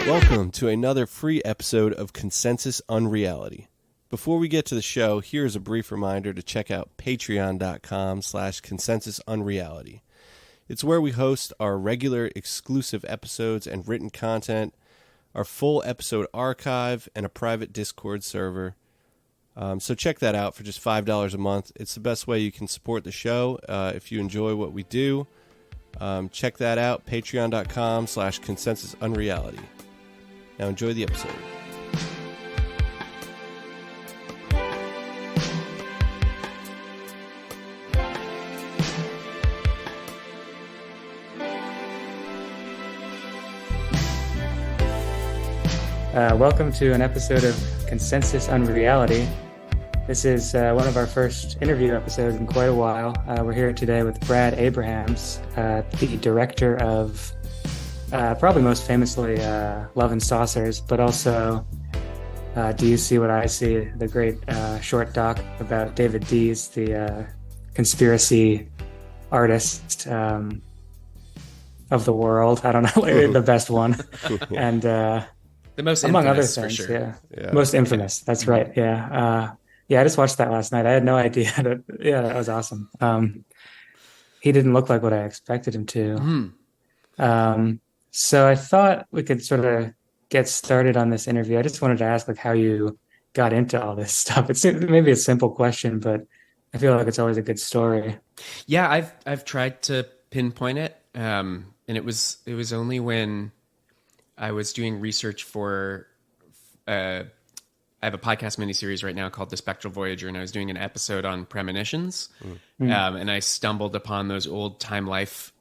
Welcome to another free episode of Consensus Unreality. Before we get to the show, here's a brief reminder to check out patreon.com/consensusunreality. It's where we host our regular exclusive episodes and written content, our full episode archive, and a private Discord server. So check that out for just $5 a month. It's the best way you can support the show if you enjoy what we do. Check that out, patreon.com/consensusunreality. Now enjoy the episode. Welcome to an episode of Consensus Unreality. This is one of our first interview episodes in quite a while. We're here today with Brad Abrahams, the director of probably most famously Love and Saucers, but also Do You See What I See, the great short doc about David Dees, the conspiracy artist of the world. I don't know, the best one. And the most among other infamous, things, for sure. yeah. Most infamous. That's right. Yeah. I just watched that last night. I had no idea that. Yeah, that was awesome. He didn't look like what I expected him to. So I thought we could sort of get started on this interview. I just wanted to ask, like, how you got into all this stuff. It's maybe a simple question, but I feel like it's always a good story. Yeah, I've tried to pinpoint it, and it was only when I was doing research for. I have a podcast miniseries right now called The Spectral Voyager, and I was doing an episode on premonitions, and I stumbled upon those old Time Life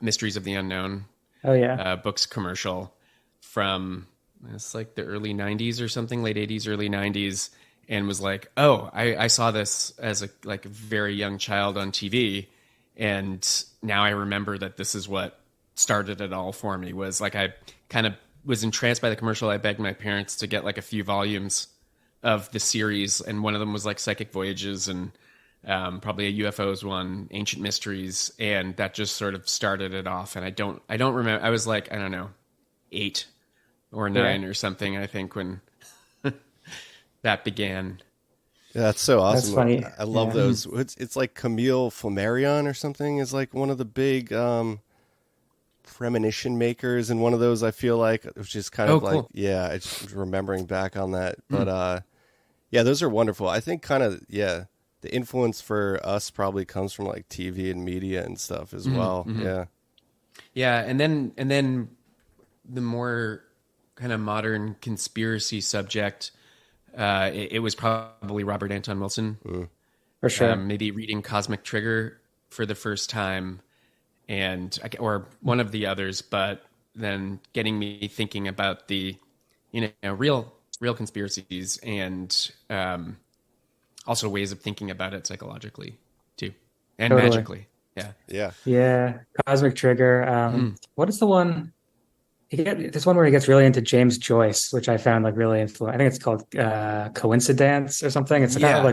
Mysteries of the Unknown books commercial from it's like the early 90s or something, late 80s, early 90s, and was like, oh, I saw this as a very young child on TV, and now I remember that this is what started it all for me. Was like I kind of was entranced by the commercial. I begged my parents to get like a few volumes of the series, and one of them was like Psychic Voyages and probably a UFOs one, Ancient Mysteries, and that just sort of started it off. And I don't remember. I was like, I don't know, 8 or 9 or something, I think, when that began. Yeah, that's so awesome. That's funny. I love those. It's like Camille Flammarion or something is like one of the big premonition makers, and one of those I feel like it was just kind of like cool. I just remembering back on that. But those are wonderful. I think kind of the influence for us probably comes from like TV and media and stuff as well. Yeah, and then the more kind of modern conspiracy subject, it was probably Robert Anton Wilson. For sure. Maybe reading Cosmic Trigger for the first time, or one of the others, but then getting me thinking about the real conspiracies, and also ways of thinking about it psychologically too, and magically. Yeah. Cosmic Trigger. What is the one? There's one where he gets really into James Joyce, which I found like really influential. I think it's called Coincidence or something. It's kind of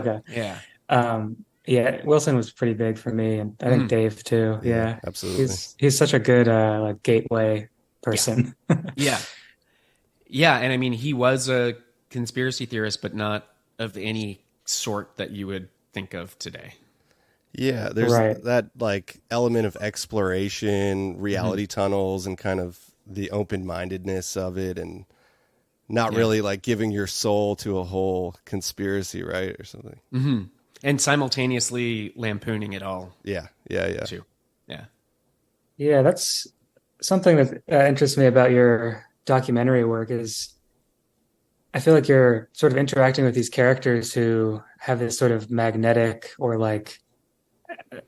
like Wilson was pretty big for me, and I think Dave too. Yeah, absolutely. He's such a good like gateway person. Yeah, and I mean, he was a conspiracy theorist, but not of any sort that you would think of today. Yeah, there's that like element of exploration, reality tunnels, and kind of the open-mindedness of it, and not really like giving your soul to a whole conspiracy, right, or something. And simultaneously lampooning it all. Yeah. Too. Yeah, that's something that interests me about your documentary work. Is I feel like you're sort of interacting with these characters who have this sort of magnetic or like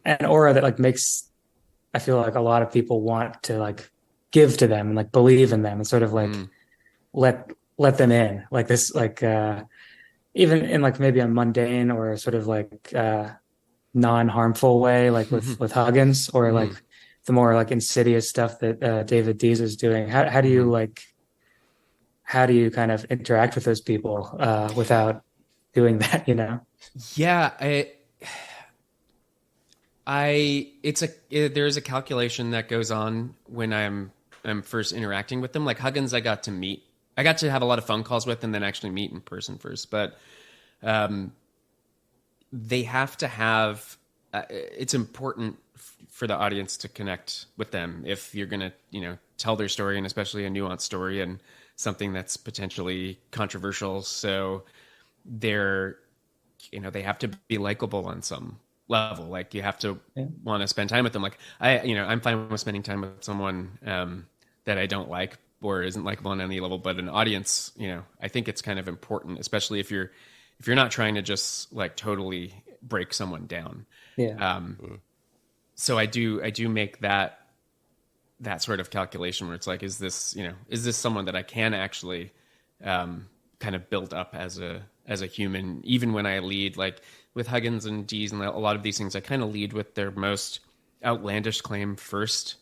an aura that like makes, I feel like a lot of people want to like give to them and like believe in them and sort of like let them in, like this, like even in like maybe a mundane or sort of like non-harmful way, like with Huggins, or like the more like insidious stuff that David Dees is doing. How do you kind of interact with those people without doing that, you know? Yeah, there's a calculation that goes on when I'm I'm first interacting with them. Like Huggins, I got to have a lot of phone calls with and then actually meet in person first. But they have to have, it's important for the audience to connect with them if you're going to, tell their story, and especially a nuanced story and something that's potentially controversial. So they have to be likable on some level. Like you have to want to spend time with them. Like I'm fine with spending time with someone that I don't like or isn't likable on any level, but an audience, I think it's kind of important, especially if you're not trying to just like totally break someone down. Yeah. So I do make that sort of calculation where it's like, is this someone that I can actually kind of build up as a human, even when I lead, like with Huggins and Dees and a lot of these things, I kind of lead with their most outlandish claim first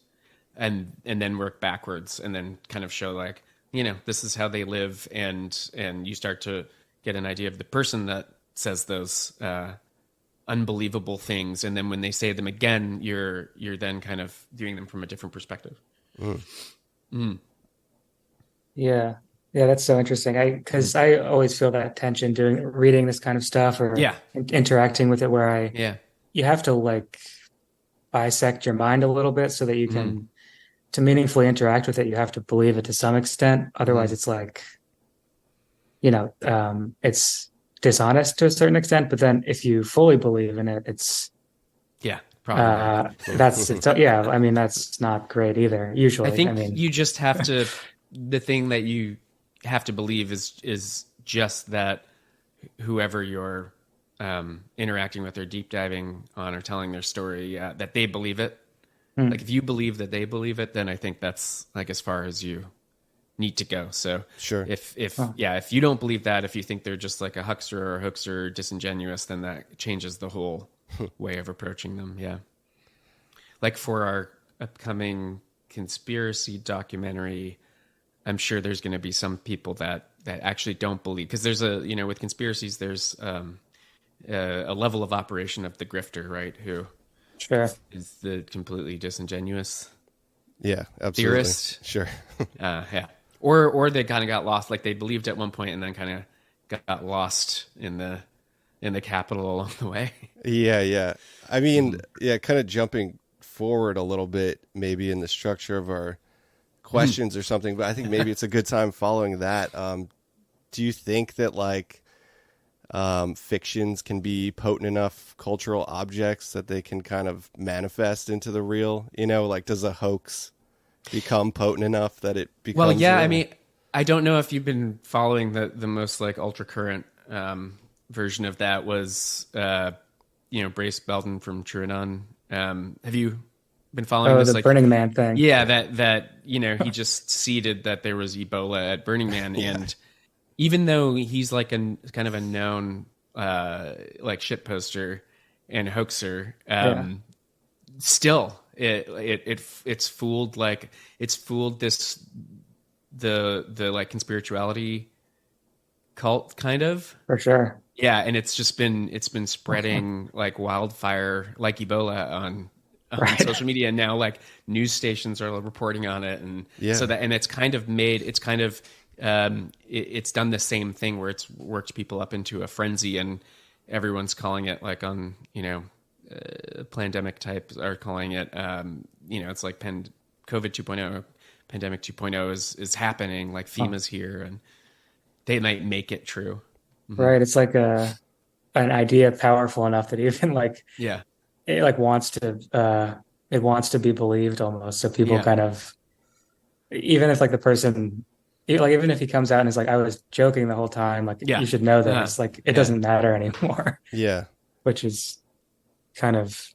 and then work backwards and then kind of show like, this is how they live. And you start to get an idea of the person that says those unbelievable things. And then when they say them again, you're then kind of viewing them from a different perspective. Yeah. Yeah, that's so interesting. Because I always feel that tension reading this kind of stuff or interacting with it where you have to like bisect your mind a little bit so that you can, to meaningfully interact with it, you have to believe it to some extent. Otherwise it's like, it's dishonest to a certain extent, but then if you fully believe in it, it's probably that's not great either. Usually, I think you just have to. The thing that you have to believe is just that whoever you're interacting with or deep diving on or telling their story, that they believe it. Like if you believe that they believe it, then I think that's like as far as you need to go. So sure. If you don't believe that, if you think they're just like a huckster or a hoaxer, disingenuous, then that changes the whole way of approaching them. Yeah. Like for our upcoming conspiracy documentary, I'm sure there's going to be some people that actually don't believe, because there's with conspiracies, there's a level of operation of the grifter, right? Who is the completely disingenuous absolutely. Theorist. Sure. Or they kind of got lost, like they believed at one point and then kind of got lost in the capital along the way. Yeah. I mean, kind of jumping forward a little bit, maybe in the structure of our questions or something, but I think maybe it's a good time following that. Do you think that like fictions can be potent enough cultural objects that they can kind of manifest into the real? Like does a hoax become potent enough that it becomes real? I mean, I don't know if you've been following the most like ultra current version of that was Brace Belden from TrueAnon. Have you been following this, the like Burning Man thing? Yeah, that he just seeded that there was Ebola at Burning Man, and even though he's like kind of a known like shit poster and hoaxer, still it's fooled this the like conspirituality cult kind of, for sure. Yeah, and it's been spreading like wildfire, like Ebola on social media, and now like news stations are reporting on it, and so that, and it's kind of it's done the same thing where it's worked people up into a frenzy, and everyone's calling it like on pandemic type are calling it it's like COVID 2.0, pandemic 2.0 is happening, like FEMA's here, and they might make it true. Right. It's like an idea powerful enough that even like, it like wants to be believed almost. So people kind of, even if like the person, like even if he comes out and is like, I was joking the whole time, like you should know that it's like, it doesn't matter anymore. Yeah. Which is kind of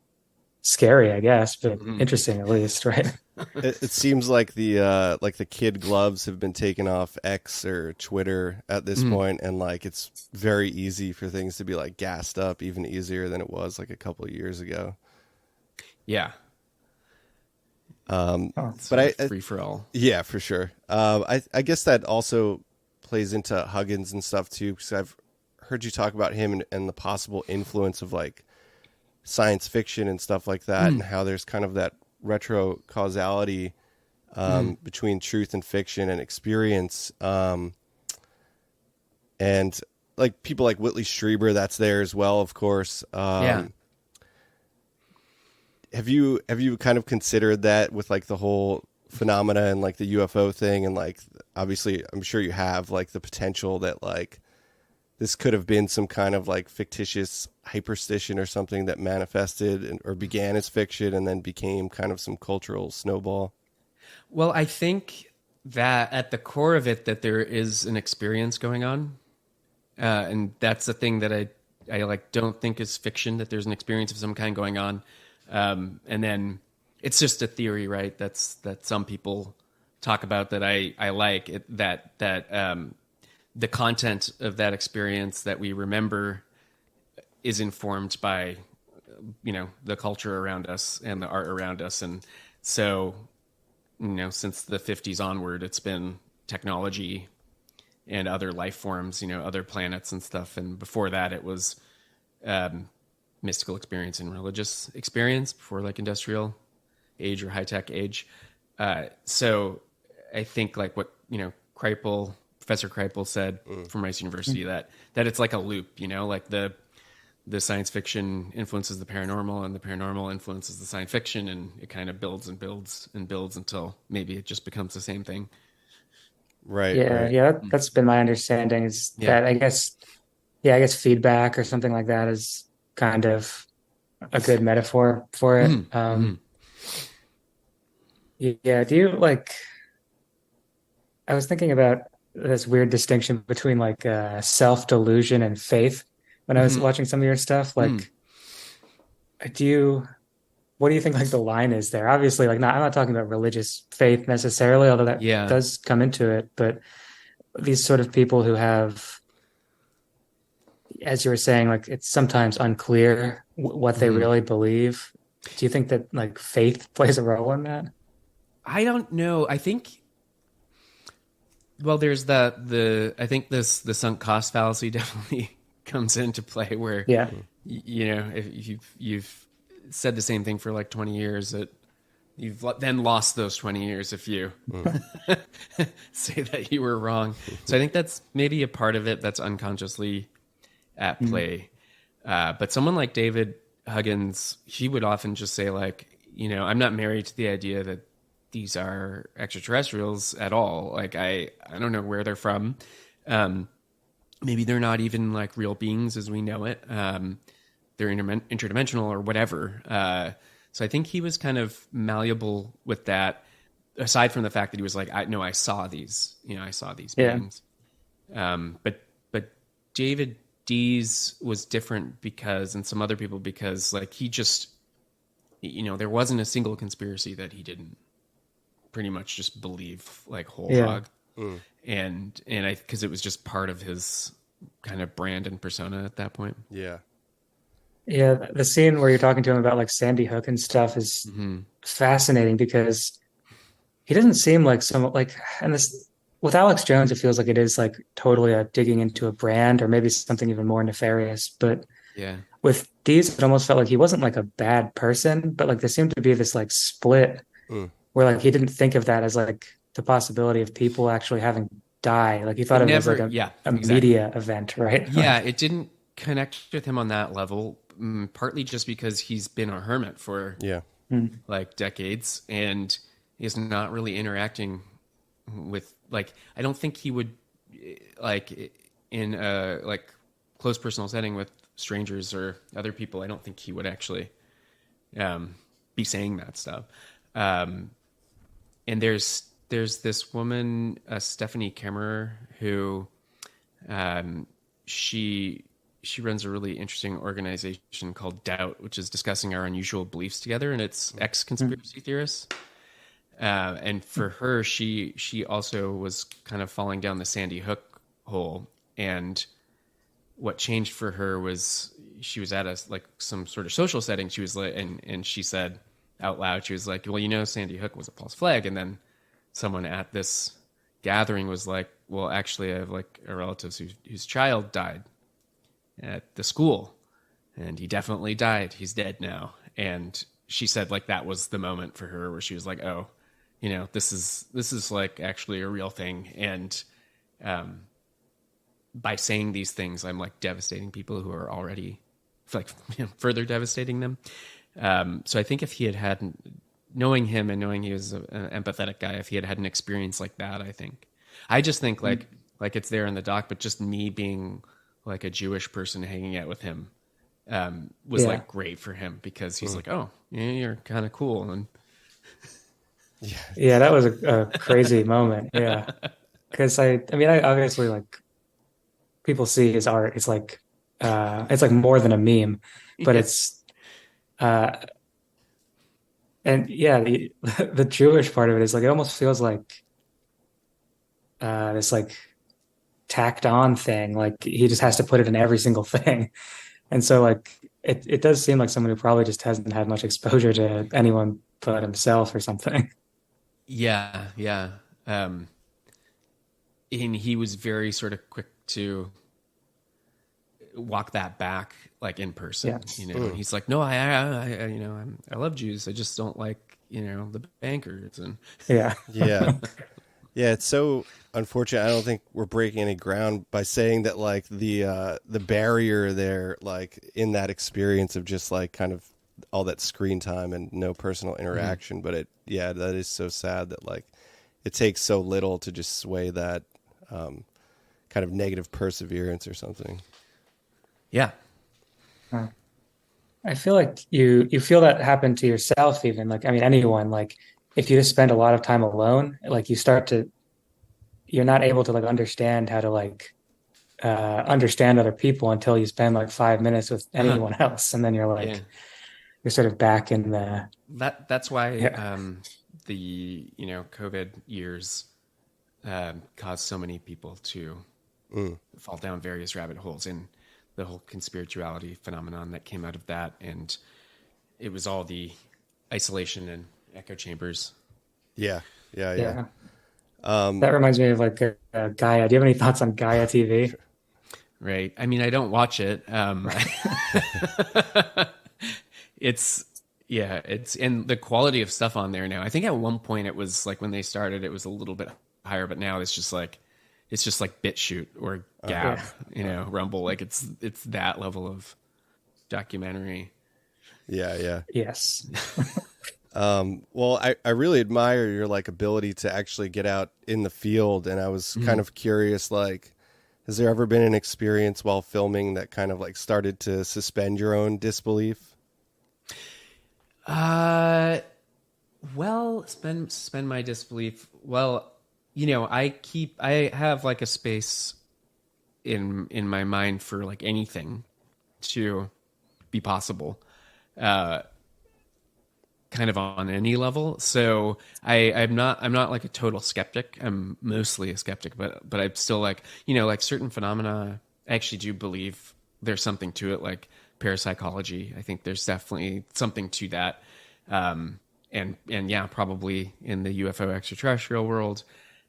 scary, I guess, but interesting at least, right? It seems like the kid gloves have been taken off X or Twitter at this point, and like it's very easy for things to be like gassed up, even easier than it was like a couple of years ago. Yeah. But free for all. Yeah, for sure. I guess that also plays into Huggins and stuff too, because I've heard you talk about him and the possible influence of like science fiction and stuff like that, and how there's kind of that retro causality between truth and fiction and experience. And like people like Whitley Strieber, that's there as well, of course. Yeah. Have you kind of considered that with like the whole phenomena and like the UFO thing, and like obviously I'm sure you have, like the potential that like this could have been some kind of like fictitious hyperstition or something that manifested or began as fiction and then became kind of some cultural snowball? Well, I think that at the core of it, that there is an experience going on. And that's the thing that I like don't think is fiction, that there's an experience of some kind going on. And then it's just a theory, right? That some people talk about that I like it, that the content of that experience that we remember is informed by, the culture around us and the art around us. And so, since the 50s onward, it's been technology and other life forms, other planets and stuff. And before that, it was mystical experience and religious experience before like industrial age or high-tech age. So I think like what, Professor Kreipel said from Rice University, that it's like a loop, like the science fiction influences the paranormal and the paranormal influences the science fiction, and it kind of builds and builds and builds until maybe it just becomes the same thing. Right. Yeah, right. yeah, that's been my understanding is that I guess feedback or something like that is kind of a good metaphor for it. Yeah, do you like, I was thinking about this weird distinction between like self-delusion and faith when I was watching some of your stuff. Like, what do you think like the line is there? Obviously, like I'm not talking about religious faith necessarily, although that does come into it, but these sort of people who have, as you were saying, like it's sometimes unclear what they really believe. Do you think that like faith plays a role in that? I don't know. I think, well, there's I think the sunk cost fallacy definitely comes into play where, if you've said the same thing for like 20 years, that you've then lost those 20 years if you say that you were wrong. So I think that's maybe a part of it that's unconsciously at play. But someone like David Huggins, he would often just say like, I'm not married to the idea that these are extraterrestrials at all. Like I don't know where they're from. Maybe they're not even like real beings as we know it. They're interdimensional or whatever. So I think he was kind of malleable with that, aside from the fact that he was like, I saw these, beings. But David Dees was different and some other people, because like he just, there wasn't a single conspiracy that he didn't pretty much just believe like whole hog. And because it was just part of his kind of brand and persona at that point. Yeah. Yeah, the scene where you're talking to him about like Sandy Hook and stuff is fascinating, because he doesn't seem like and this with Alex Jones, it feels like it is like totally digging into a brand or maybe something even more nefarious. But with Dees, it almost felt like he wasn't like a bad person, but like there seemed to be this like split where like he didn't think of that as like the possibility of people actually having died. Like he thought of it as like a media event, right? Yeah, it didn't connect with him on that level, partly just because he's been a hermit for like decades, and he's not really interacting with like, I don't think he would like in a like close personal setting with strangers or other people. I don't think he would actually be saying that stuff. And there's this woman, Stephanie Kemmerer, who she runs a really interesting organization called Doubt, which is discussing our unusual beliefs together, and it's ex-conspiracy theorists. And for her, she also was kind of falling down the Sandy Hook hole, and what changed for her was she was at some sort of social setting. She was like, and she said out loud, she was like, well, Sandy Hook was a false flag. And then someone at this gathering was like, well, actually I have like a relative whose child died at the school, and he definitely died. He's dead now. And she said like that was the moment for her where she was like, oh, you know, this is like actually a real thing. And by saying these things, I'm like devastating people who are already like, you know, further devastating them. So I think if he had knowing him and knowing he was an empathetic guy, if he had an experience like that, I just think like it's there in the doc, but just me being like a Jewish person hanging out with him was like great for him, because he's like, oh, yeah, you're kind of cool. And yeah, that was a crazy moment. Yeah. Because I mean, I obviously, like, people see his art. It's like more than a meme, but it's, and yeah, the Jewish part of it is like, it almost feels like this like tacked on thing. Like he just has to put it in every single thing. And so like, it does seem like someone who probably just hasn't had much exposure to anyone but himself or something. yeah. And he was very sort of quick to walk that back, like in person. You know, he's like, no, I you know, I love Jews. I just don't like, you know, the bankers. And Yeah. It's so unfortunate. I don't think we're breaking any ground by saying that, like, the barrier there, like in that experience of just like kind of all that screen time and no personal interaction. But that is so sad that like it takes so little to just sway that kind of negative perseverance or something. Yeah. I feel like you feel that happen to yourself even. Like, I mean, anyone, like if you just spend a lot of time alone, like you're not able to like understand how to like understand other people until you spend like 5 minutes with anyone else. And then you're like, you're sort of back in the... That's why the, you know, COVID years caused so many people to fall down various rabbit holes, and the whole conspirituality phenomenon that came out of that. And it was all the isolation and echo chambers. Yeah. That reminds me of like Gaia. Do you have any thoughts on Gaia TV? Right. I mean, I don't watch it. It's and the quality of stuff on there now. I think at one point it was like, when they started, it was a little bit higher, but now it's just like BitChute or Gab, you know, Rumble. Like it's that level of documentary. Yeah. Yes. Well, I really admire your like ability to actually get out in the field. And I was kind of curious, like, has there ever been an experience while filming that kind of like started to suspend your own disbelief? Well, suspend my disbelief. Well, you know, I have like a space in my mind for like anything to be possible, kind of on any level. So I'm not like a total skeptic. I'm mostly a skeptic, but I'm still like, you know, like certain phenomena, I actually do believe there's something to it, like parapsychology. I think there's definitely something to that. And yeah, probably in the UFO extraterrestrial world.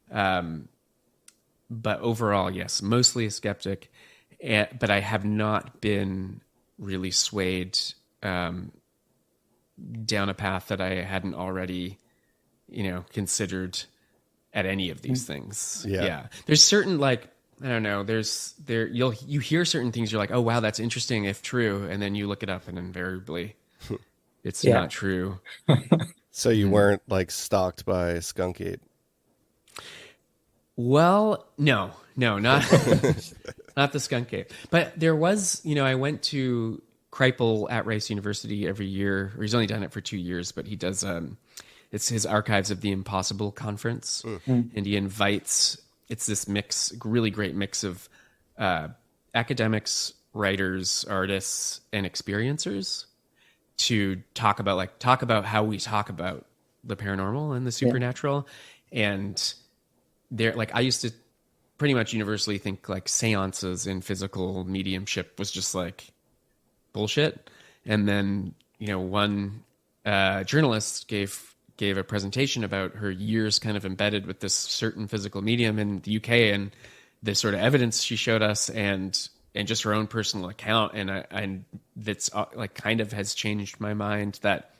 But overall, yes, mostly a skeptic, but I have not been really swayed down a path that I hadn't already, you know, considered at any of these things. Yeah. There's certain, like, I don't know, you hear certain things, you're like, oh wow, that's interesting if true, and then you look it up and invariably it's not true. So you weren't like stalked by Skunk Ape? Well, no, not not the Skunk Ape. But there was, you know, I went to Kreipel at Rice University every year, or he's only done it for 2 years, but he does, it's his Archives of the Impossible conference. And he invites, it's this mix, really great mix of academics, writers, artists, and experiencers to talk about how we talk about the paranormal and the supernatural. And there, like, I used to pretty much universally think like seances and physical mediumship was just like bullshit. And then, you know, one journalist gave a presentation about her years kind of embedded with this certain physical medium in the UK, and the sort of evidence she showed us, and just her own personal account. And that's like kind of has changed my mind that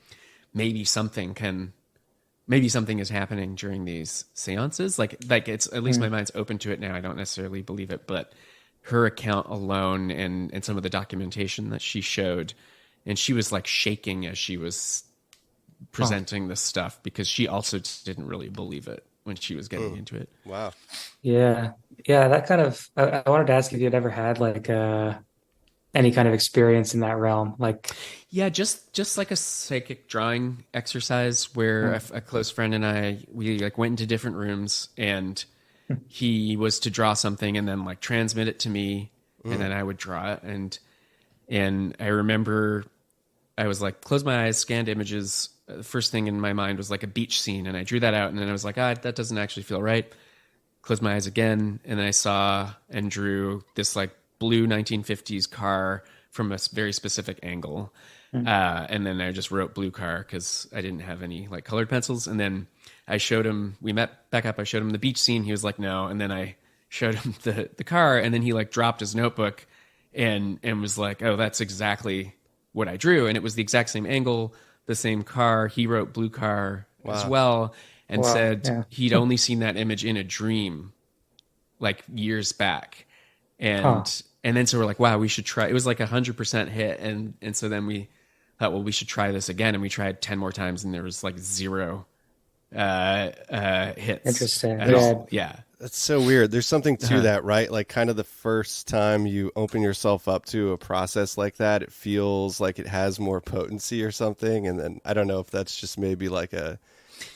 maybe something can maybe something is happening during these seances. Like it's, at least my mind's open to it now. I don't necessarily believe it, but her account alone and some of the documentation that she showed, and she was like shaking as she was presenting this stuff, because she also didn't really believe it when she was getting into it. Wow. Yeah. That kind of, I wanted to ask if you'd ever had like any kind of experience in that realm. Like, yeah, just like a psychic drawing exercise where a close friend and we like went into different rooms, and he was to draw something and then like transmit it to me, and then I would draw it. And I remember I was like, close my eyes, scanned images. The first thing in my mind was like a beach scene, and I drew that out, and then I was like, that doesn't actually feel right. Closed my eyes again, and then I saw and drew this like blue 1950s car from a very specific angle. And then I just wrote blue car because I didn't have any like colored pencils. And then I showed him, we met back up, I showed him the beach scene. He was like, no. And then I showed him the car, and then he like dropped his notebook and was like, oh, that's exactly what I drew. And it was the exact same angle, the same car. He wrote blue car as well, and said he'd only seen that image in a dream like years back. And then so we're like, wow, we should try. It was like 100% hit. And so then we thought, well, we should try this again. And we tried 10 more times, and there was like 0 hits. Interesting. At all. Yeah. That's so weird. There's something to that, right? Like kind of the first time you open yourself up to a process like that, it feels like it has more potency or something. And then I don't know if that's just maybe like a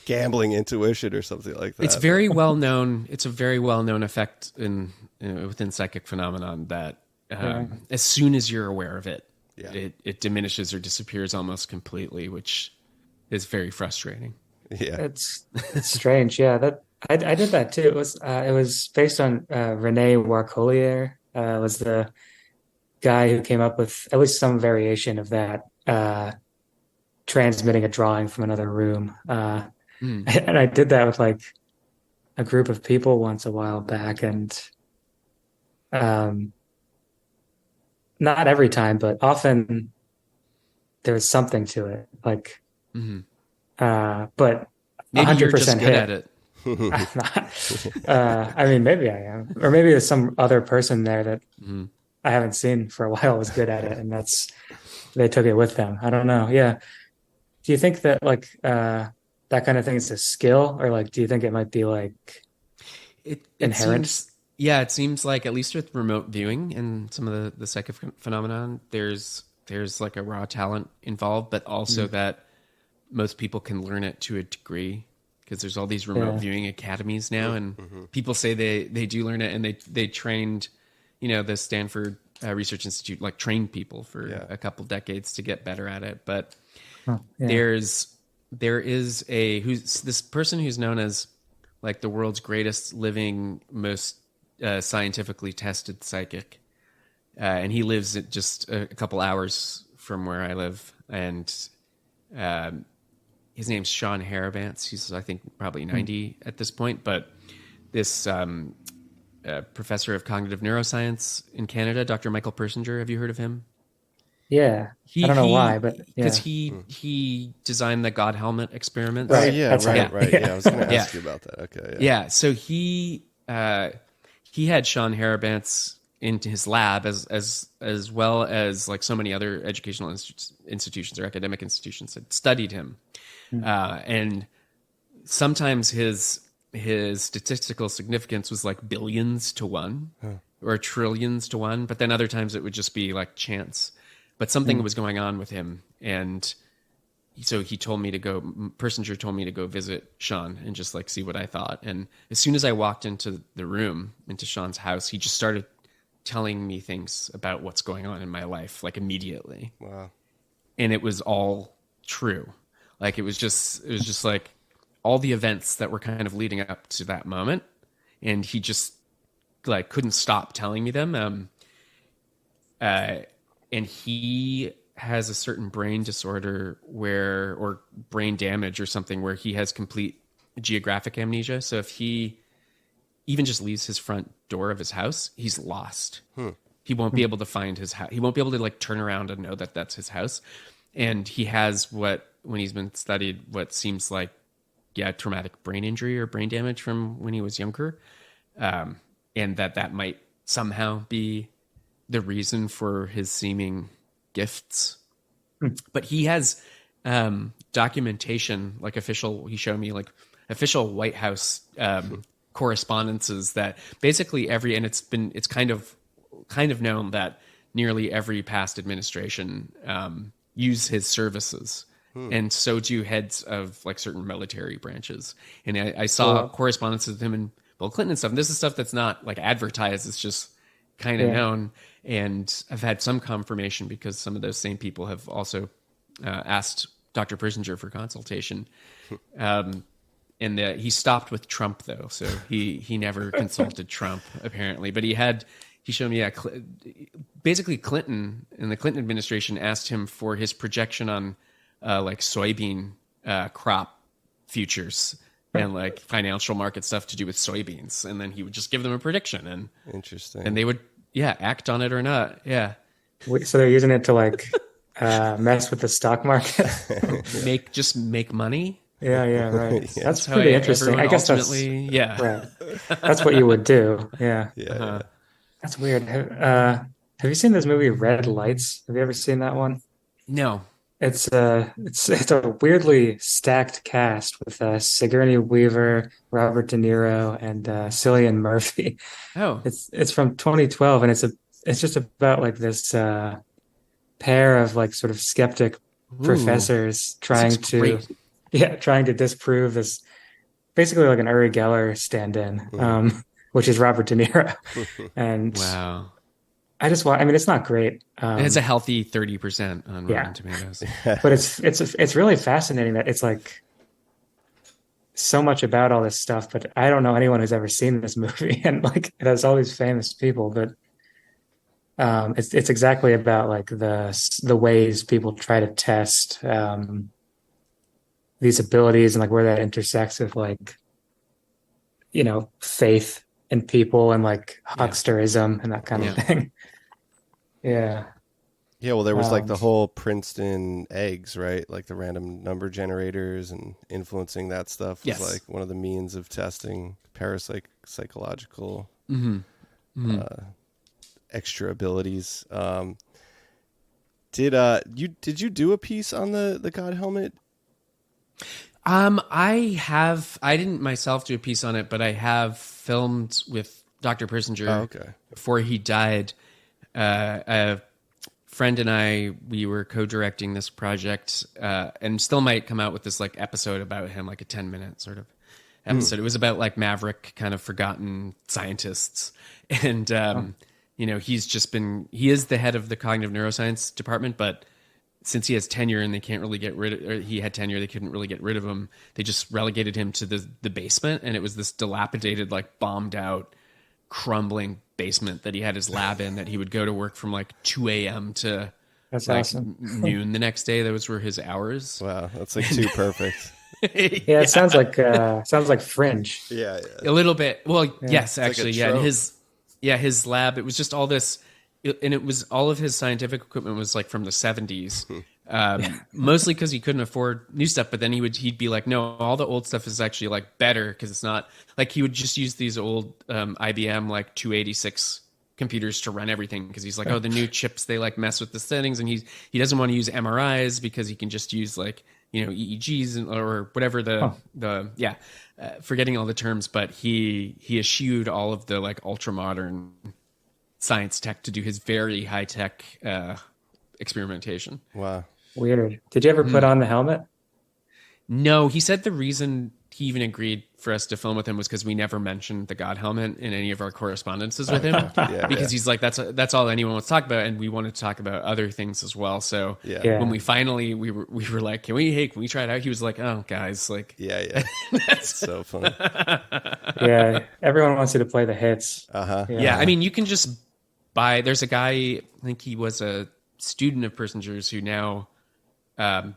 gambling intuition or something like that. It's very well known. It's a very well known effect within psychic phenomenon that as soon as you're aware of it, it diminishes or disappears almost completely, which is very frustrating. Yeah, it's strange. Yeah, that I did that too. It was based on Rene Warcollier. Was the guy who came up with at least some variation of that, transmitting a drawing from another room. And I did that with like a group of people once a while back, and not every time, but often there was something to it. Like, but maybe 100% you're just good hit. at it. I'm not. I mean, maybe I am, or maybe there's some other person there that I haven't seen for a while was good at it, and they took it with them. I don't know. Yeah. Do you think that like that kind of thing is a skill, or like do you think it might be like inherent? It seems like, at least with remote viewing and some of the psychic phenomenon, there's like a raw talent involved, but also that most people can learn it to a degree, because there's all these remote viewing academies now, and people say they do learn it, and they trained, the Stanford Research Institute like trained people for a couple decades to get better at it. But there is this person who's known as like the world's greatest living, most scientifically tested psychic, and he lives at just a couple hours from where I live, and his name's Sean Harabantz. He's, I think, probably 90 at this point, but this professor of cognitive neuroscience in Canada, Dr. Michael Persinger, have you heard of him? Yeah, I don't know why, but because he designed the God helmet experiments. Right. Yeah, right. Yeah, I was going to ask you about that. Okay. Yeah. So he had Sean Harabantz into his lab as well as like so many other educational institutions or academic institutions had studied him, and sometimes his statistical significance was like billions to one or trillions to one, but then other times it would just be like chance. But something was going on with him, and so Persinger told me to go visit Sean and just like see what I thought. And as soon as I walked into the room, into Sean's house, he just started telling me things about what's going on in my life, like immediately. Wow. And it was all true. Like it was just like all the events that were kind of leading up to that moment. And he just like couldn't stop telling me them. And he has a certain brain disorder or brain damage or something where he has complete geographic amnesia. So if he even just leaves his front door of his house, he's lost. He won't be able to find his house. He won't be able to like turn around and know that that's his house. And he has when he's been studied, what seems like traumatic brain injury or brain damage from when he was younger, and that might somehow be the reason for his seeming gifts. But he has documentation, like he showed me like official White House correspondences that basically it's kind of known that nearly every past administration use his services. And so do heads of like certain military branches. And I saw correspondences with him and Bill Clinton and stuff. And this is stuff that's not like advertised. It's just kind of known. And I've had some confirmation because some of those same people have also asked Dr. Prissinger for consultation. And he stopped with Trump though. So he never consulted Trump apparently, but he showed me, basically Clinton and the Clinton administration asked him for his projection on like soybean crop futures and like financial market stuff to do with soybeans. And then he would just give them a prediction and interesting. And they would, act on it or not. Yeah. So they're using it to like mess with the stock market. make money. Yeah, right. Yeah. That's pretty interesting. I guess ultimately, right. That's what you would do. Yeah. Yeah. That's weird. Have you seen this movie Red Lights? Have you ever seen that one? No. It's a weirdly stacked cast with Sigourney Weaver, Robert De Niro, and Cillian Murphy. Oh. It's from 2012, and it's just about like this pair of like sort of skeptic professors trying to disprove this, basically like an Uri Geller stand-in, which is Robert De Niro. And wow. it's not great. It's a healthy 30% on Rotten Tomatoes. But it's really fascinating that it's like so much about all this stuff, but I don't know anyone who's ever seen this movie, and like it has all these famous people, but it's exactly about like the ways people try to test these abilities and like where that intersects with like, faith in people and like hucksterism and that kind of thing. Yeah. Yeah, well, there was like the whole Princeton eggs, right? Like the random number generators and influencing that stuff was like one of the means of testing parapsychological extra abilities. Did you do a piece on the God helmet? I didn't myself do a piece on it, but I have filmed with Dr. Prissinger before he died. A friend and we were co-directing this project, and still might come out with this like episode about him, like a 10-minute sort of episode. It was about like maverick kind of forgotten scientists. And, he is the head of the cognitive neuroscience department, but since he has tenure and they can't really he had tenure, they couldn't really get rid of him. They just relegated him to the basement, and it was this dilapidated, like bombed out, crumbling basement that he had his lab in, that he would go to work from like 2 a.m. to awesome. noon the next day. Those were his hours. Wow, that's like too perfect. Yeah, it sounds like Fringe. Yeah. A little bit. Well, yes, actually, like his lab. It was just all this, and it was all of his scientific equipment was like from the 70s, mostly because he couldn't afford new stuff. But then he'd be like, no, all the old stuff is actually like better because it's not like he would just use these old IBM like 286 computers to run everything because he's like, oh, the new chips, they like mess with the settings, and he doesn't want to use MRIs because he can just use like EEGs or whatever forgetting all the terms, but he eschewed all of the like ultra modern science tech to do his very high tech experimentation. Wow. Weird. Did you ever put on the helmet? No, he said the reason he even agreed for us to film with him was because we never mentioned the God helmet in any of our correspondences with him. Because he's like, that's all anyone wants to talk about, and we wanted to talk about other things as well. So when we finally we were like, can we try it out? He was like, oh guys, like that's so funny. Yeah, everyone wants you to play the hits. Yeah, I mean, you can just buy. There's a guy, I think he was a student of Prissinger's who now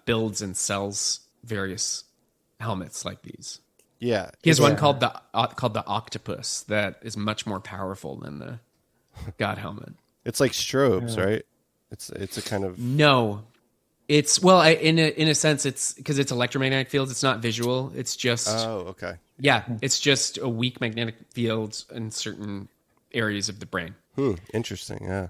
builds and sells various helmets like these. Yeah, he has one called the Octopus that is much more powerful than the God helmet. It's like strobes, right? It's a kind of no. It's well, in a sense, it's because it's electromagnetic fields. It's not visual. It's just okay. Yeah, it's just a weak magnetic field in certain areas of the brain. Interesting. Yeah.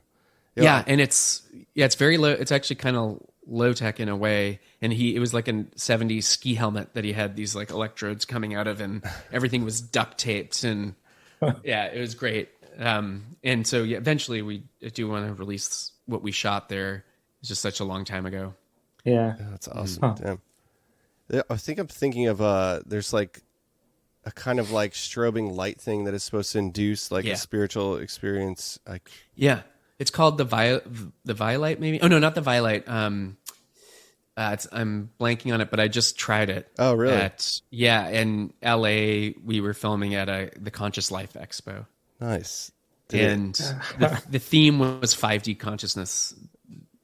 Yeah, and it's very low. It's actually kind of low tech in a way. And it was like a '70s ski helmet that he had these like electrodes coming out of, and everything was duct taped, and yeah, it was great. And so eventually we do want to release what we shot there. It's just such a long time ago. Yeah, that's awesome. Damn. Yeah, I think I'm thinking of there's like a kind of like strobing light thing that is supposed to induce like a spiritual experience. Like it's called the Violite, maybe. Oh no, not the Violite. I'm blanking on it, but I just tried it. Oh really? In LA, we were filming at the Conscious Life Expo. Nice. The theme was 5D consciousness.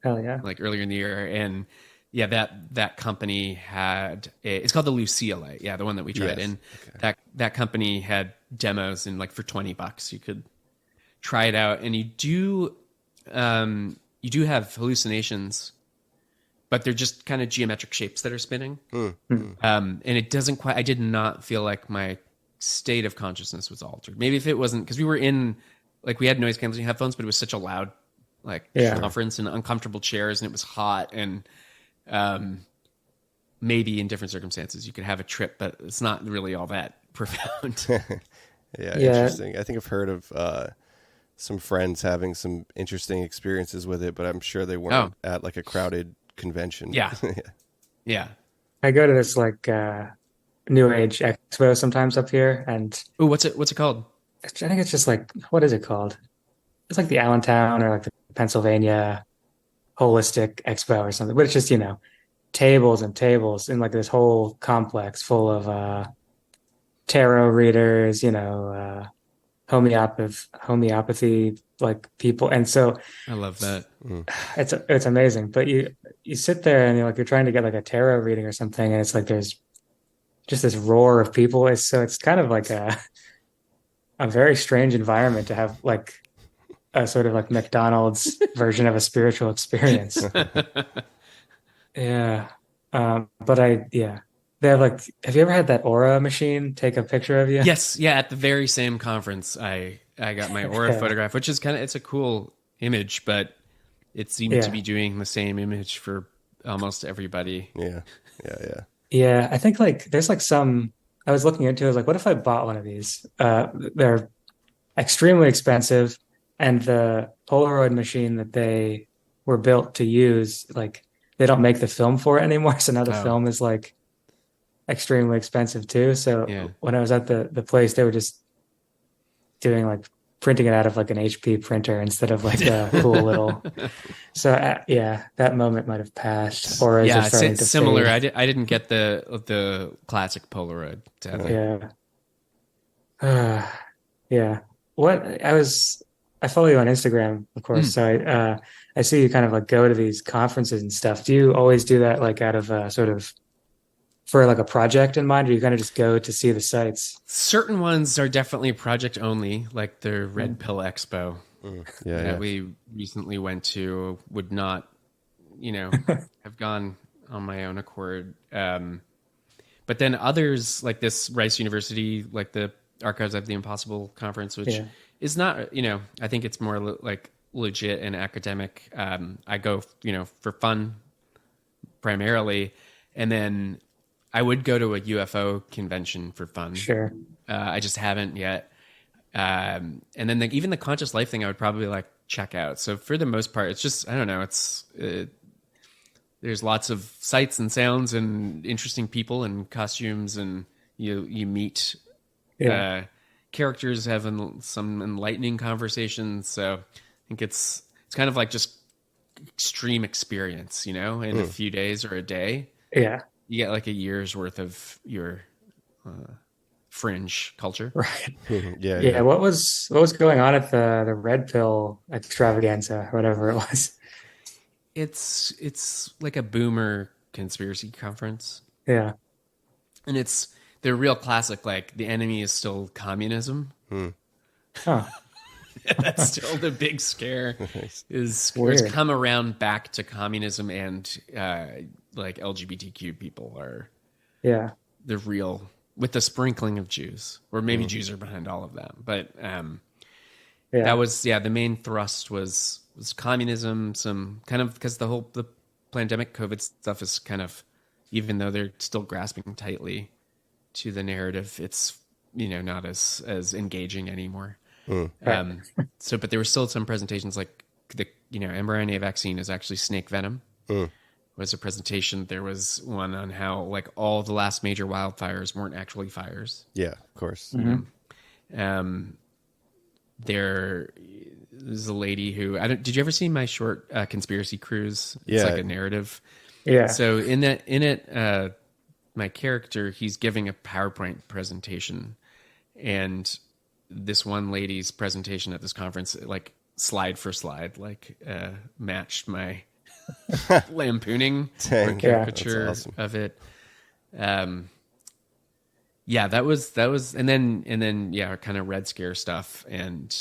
Hell yeah! Like earlier in the year, and that company had it's called the Lucia Light. Yeah, the one that we tried, and that company had demos, and like for $20 you could try it out, and you do have hallucinations, but they're just kind of geometric shapes that are spinning. And it doesn't quite. I did not feel like my state of consciousness was altered. Maybe if it wasn't because we were in like we had noise canceling headphones, but it was such a loud conference and uncomfortable chairs, and it was hot, and maybe in different circumstances you could have a trip, but it's not really all that profound. Interesting. I think I've heard of some friends having some interesting experiences with it, but I'm sure they weren't at like a crowded convention. Yeah. I go to this like New Age expo sometimes up here, and what's it called? I think it's just like, what is it called? It's like the Allentown or like the Pennsylvania Holistic Expo or something, but it's just, tables and tables in like this whole complex full of tarot readers, homeopathy like people. And so I love that. It's amazing. But you sit there and you're trying to get like a tarot reading or something, and it's like there's just this roar of people. It's kind of like a very strange environment to have like a sort of like McDonald's version of a spiritual experience. Yeah. But they have like, have you ever had that aura machine take a picture of you? Yes. Yeah. At the very same conference, I got my aura photograph, which is it's a cool image, but it seemed to be doing the same image for almost everybody. Yeah. I think like, there's like I was looking into it, I was like, what if I bought one of these? They're extremely expensive. And the Polaroid machine that they were built to use, like they don't make the film for it anymore. So now the film is like extremely expensive too. So when I was at the place, they were just doing like printing it out of like an HP printer instead of like a cool little. So that moment might have passed. Or it's similar. Fade. I didn't get the classic Polaroid. I follow you on Instagram, of course. So I see you kind of like go to these conferences and stuff. Do you always do that like out of sort of for like a project in mind, or you kind of just go to see the sites? Certain ones are definitely project only, like the Red Pill Expo that we recently went to. Would not, have gone on my own accord. But then others like this Rice University, like the Archives of the Impossible conference, which is not, I think it's more like legit and academic. I go, for fun primarily. And then I would go to a UFO convention for fun. Sure. I just haven't yet. And then even the conscious life thing, I would probably like check out. So for the most part, it's just, I don't know. There's lots of sights and sounds and interesting people and costumes, and you meet, characters having some enlightening conversations. So I think it's kind of like just extreme experience, in a few days or a day. Yeah. You get like a year's worth of your fringe culture. Right. Yeah. What was going on at the Red Pill extravaganza, whatever it was? It's like a boomer conspiracy conference. Yeah. And they're real classic, like the enemy is still communism. Huh. That's still the big scare. Nice. Is Weird. come around back to communism and like LGBTQ people are Yeah. the real, with the sprinkling of Jews, or maybe Jews are behind all of that. But that was the main thrust was communism. Some kind of, because the pandemic COVID stuff is kind of, even though they're still grasping tightly to the narrative, it's not as engaging anymore. Right. But there were still some presentations, like the mRNA vaccine is actually snake venom. Was a presentation. There was one on how like all the last major wildfires weren't actually fires. Yeah, of course. There's a lady who did you ever see my short Conspiracy Cruise? Yeah. It's like a narrative. Yeah. So in it, my character, he's giving a PowerPoint presentation, and this one lady's presentation at this conference, like slide for slide, like matched my lampooning or Dang. caricature That's awesome. of it. That was, and then kind of Red Scare stuff and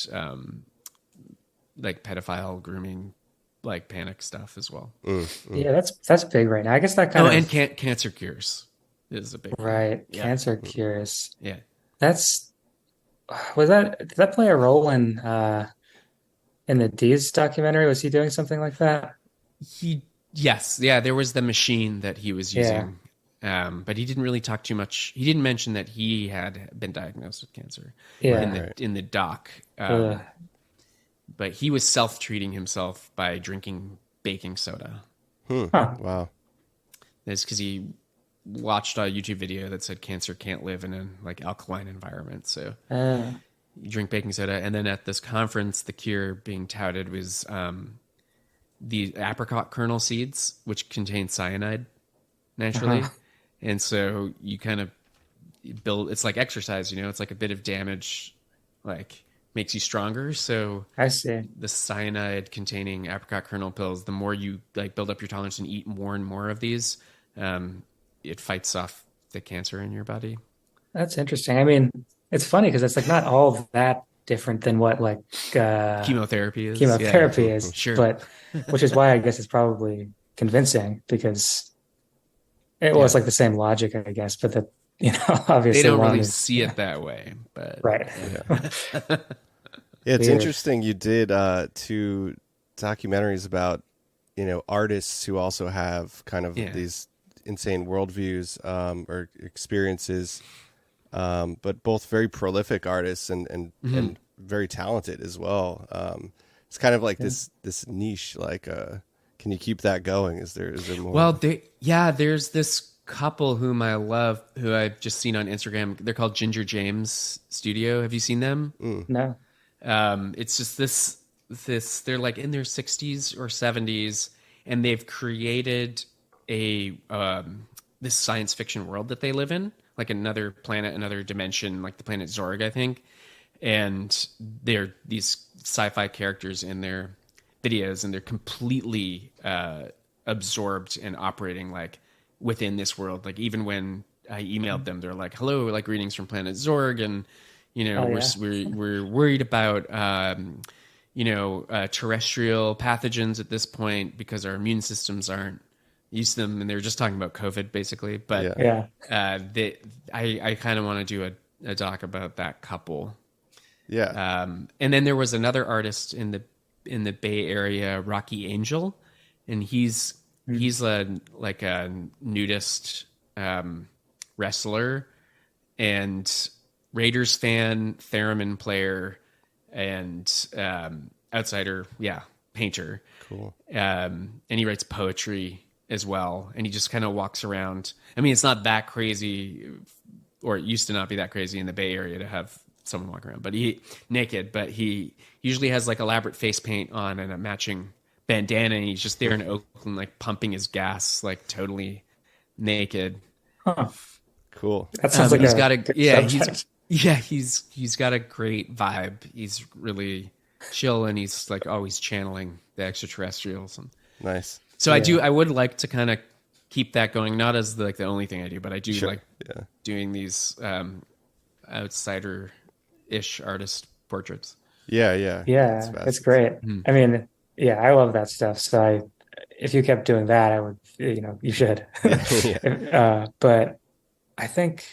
like pedophile grooming, like panic stuff as well. Yeah, that's big right now. I guess that kind of and cancer cures is a big one. right. Yeah. Cancer cures. Yeah. Did that play a role in the Dees documentary? Was he doing something like that? There was the machine that he was using. But he didn't really talk too much. He didn't mention that he had been diagnosed with cancer in the doc. But he was self-treating himself by drinking baking soda. Wow. That's because he watched a YouTube video that said cancer can't live in an like alkaline environment. So you drink baking soda. And then at this conference, the cure being touted was the apricot kernel seeds, which contain cyanide naturally. And so you kind of build, it's like exercise, it's like a bit of damage, like makes you stronger. So I see. the cyanide containing apricot kernel pills, the more you like build up your tolerance and eat more and more of these, it fights off the cancer in your body. That's interesting. I mean, it's funny because it's like not all that different than what like Chemotherapy is. is, Sure. But which is why I guess it's probably convincing because it was like the same logic, I guess, but that obviously they don't one really is- see it that way, but right. Yeah, it's Weird. interesting. You did 2 documentaries about artists who also have kind of these insane worldviews or experiences, but both very prolific artists and very talented as well. It's kind of like this niche. Like, can you keep that going? Is there more? Well, there's this couple whom I love, who I've just seen on Instagram. They're called Ginger James Studio. Have you seen them? No. It's just this. They're like in their 60s or 70s, and they've created a this science fiction world that they live in, like another planet, another dimension, like the planet Zorg, I think. And they're these sci-fi characters in their videos, and they're completely absorbed and operating like within this world. Like even when I emailed them, they're like, "Hello, like greetings from planet Zorg," and we're worried about terrestrial pathogens at this point because our immune systems aren't used to them, and they're just talking about COVID basically. But I kind of want to do a doc about that couple. Yeah. And then there was another artist in the Bay Area, Rocky Angel, and he's a nudist wrestler and Raiders fan, theremin player, and outsider, painter. Cool. And he writes poetry as well, and he just kind of walks around. I mean, it's not that crazy, or it used to not be that crazy in the Bay Area to have someone walk around, but he usually has like elaborate face paint on and a matching bandana, and he's just there in Oakland, like pumping his gas, like totally naked. Huh. Cool. That sounds like he's a got a good he's subject. he's got a great vibe. He's really chill, and he's like always channeling the extraterrestrials. And Nice. so I would like to kind of keep that going, not as the only thing I do, but I do like doing these outsider-ish artist portraits. Yeah. Yeah, it's great. Mm. I mean, yeah, I love that stuff. So if you kept doing that, I would, you should. Yeah. But I think,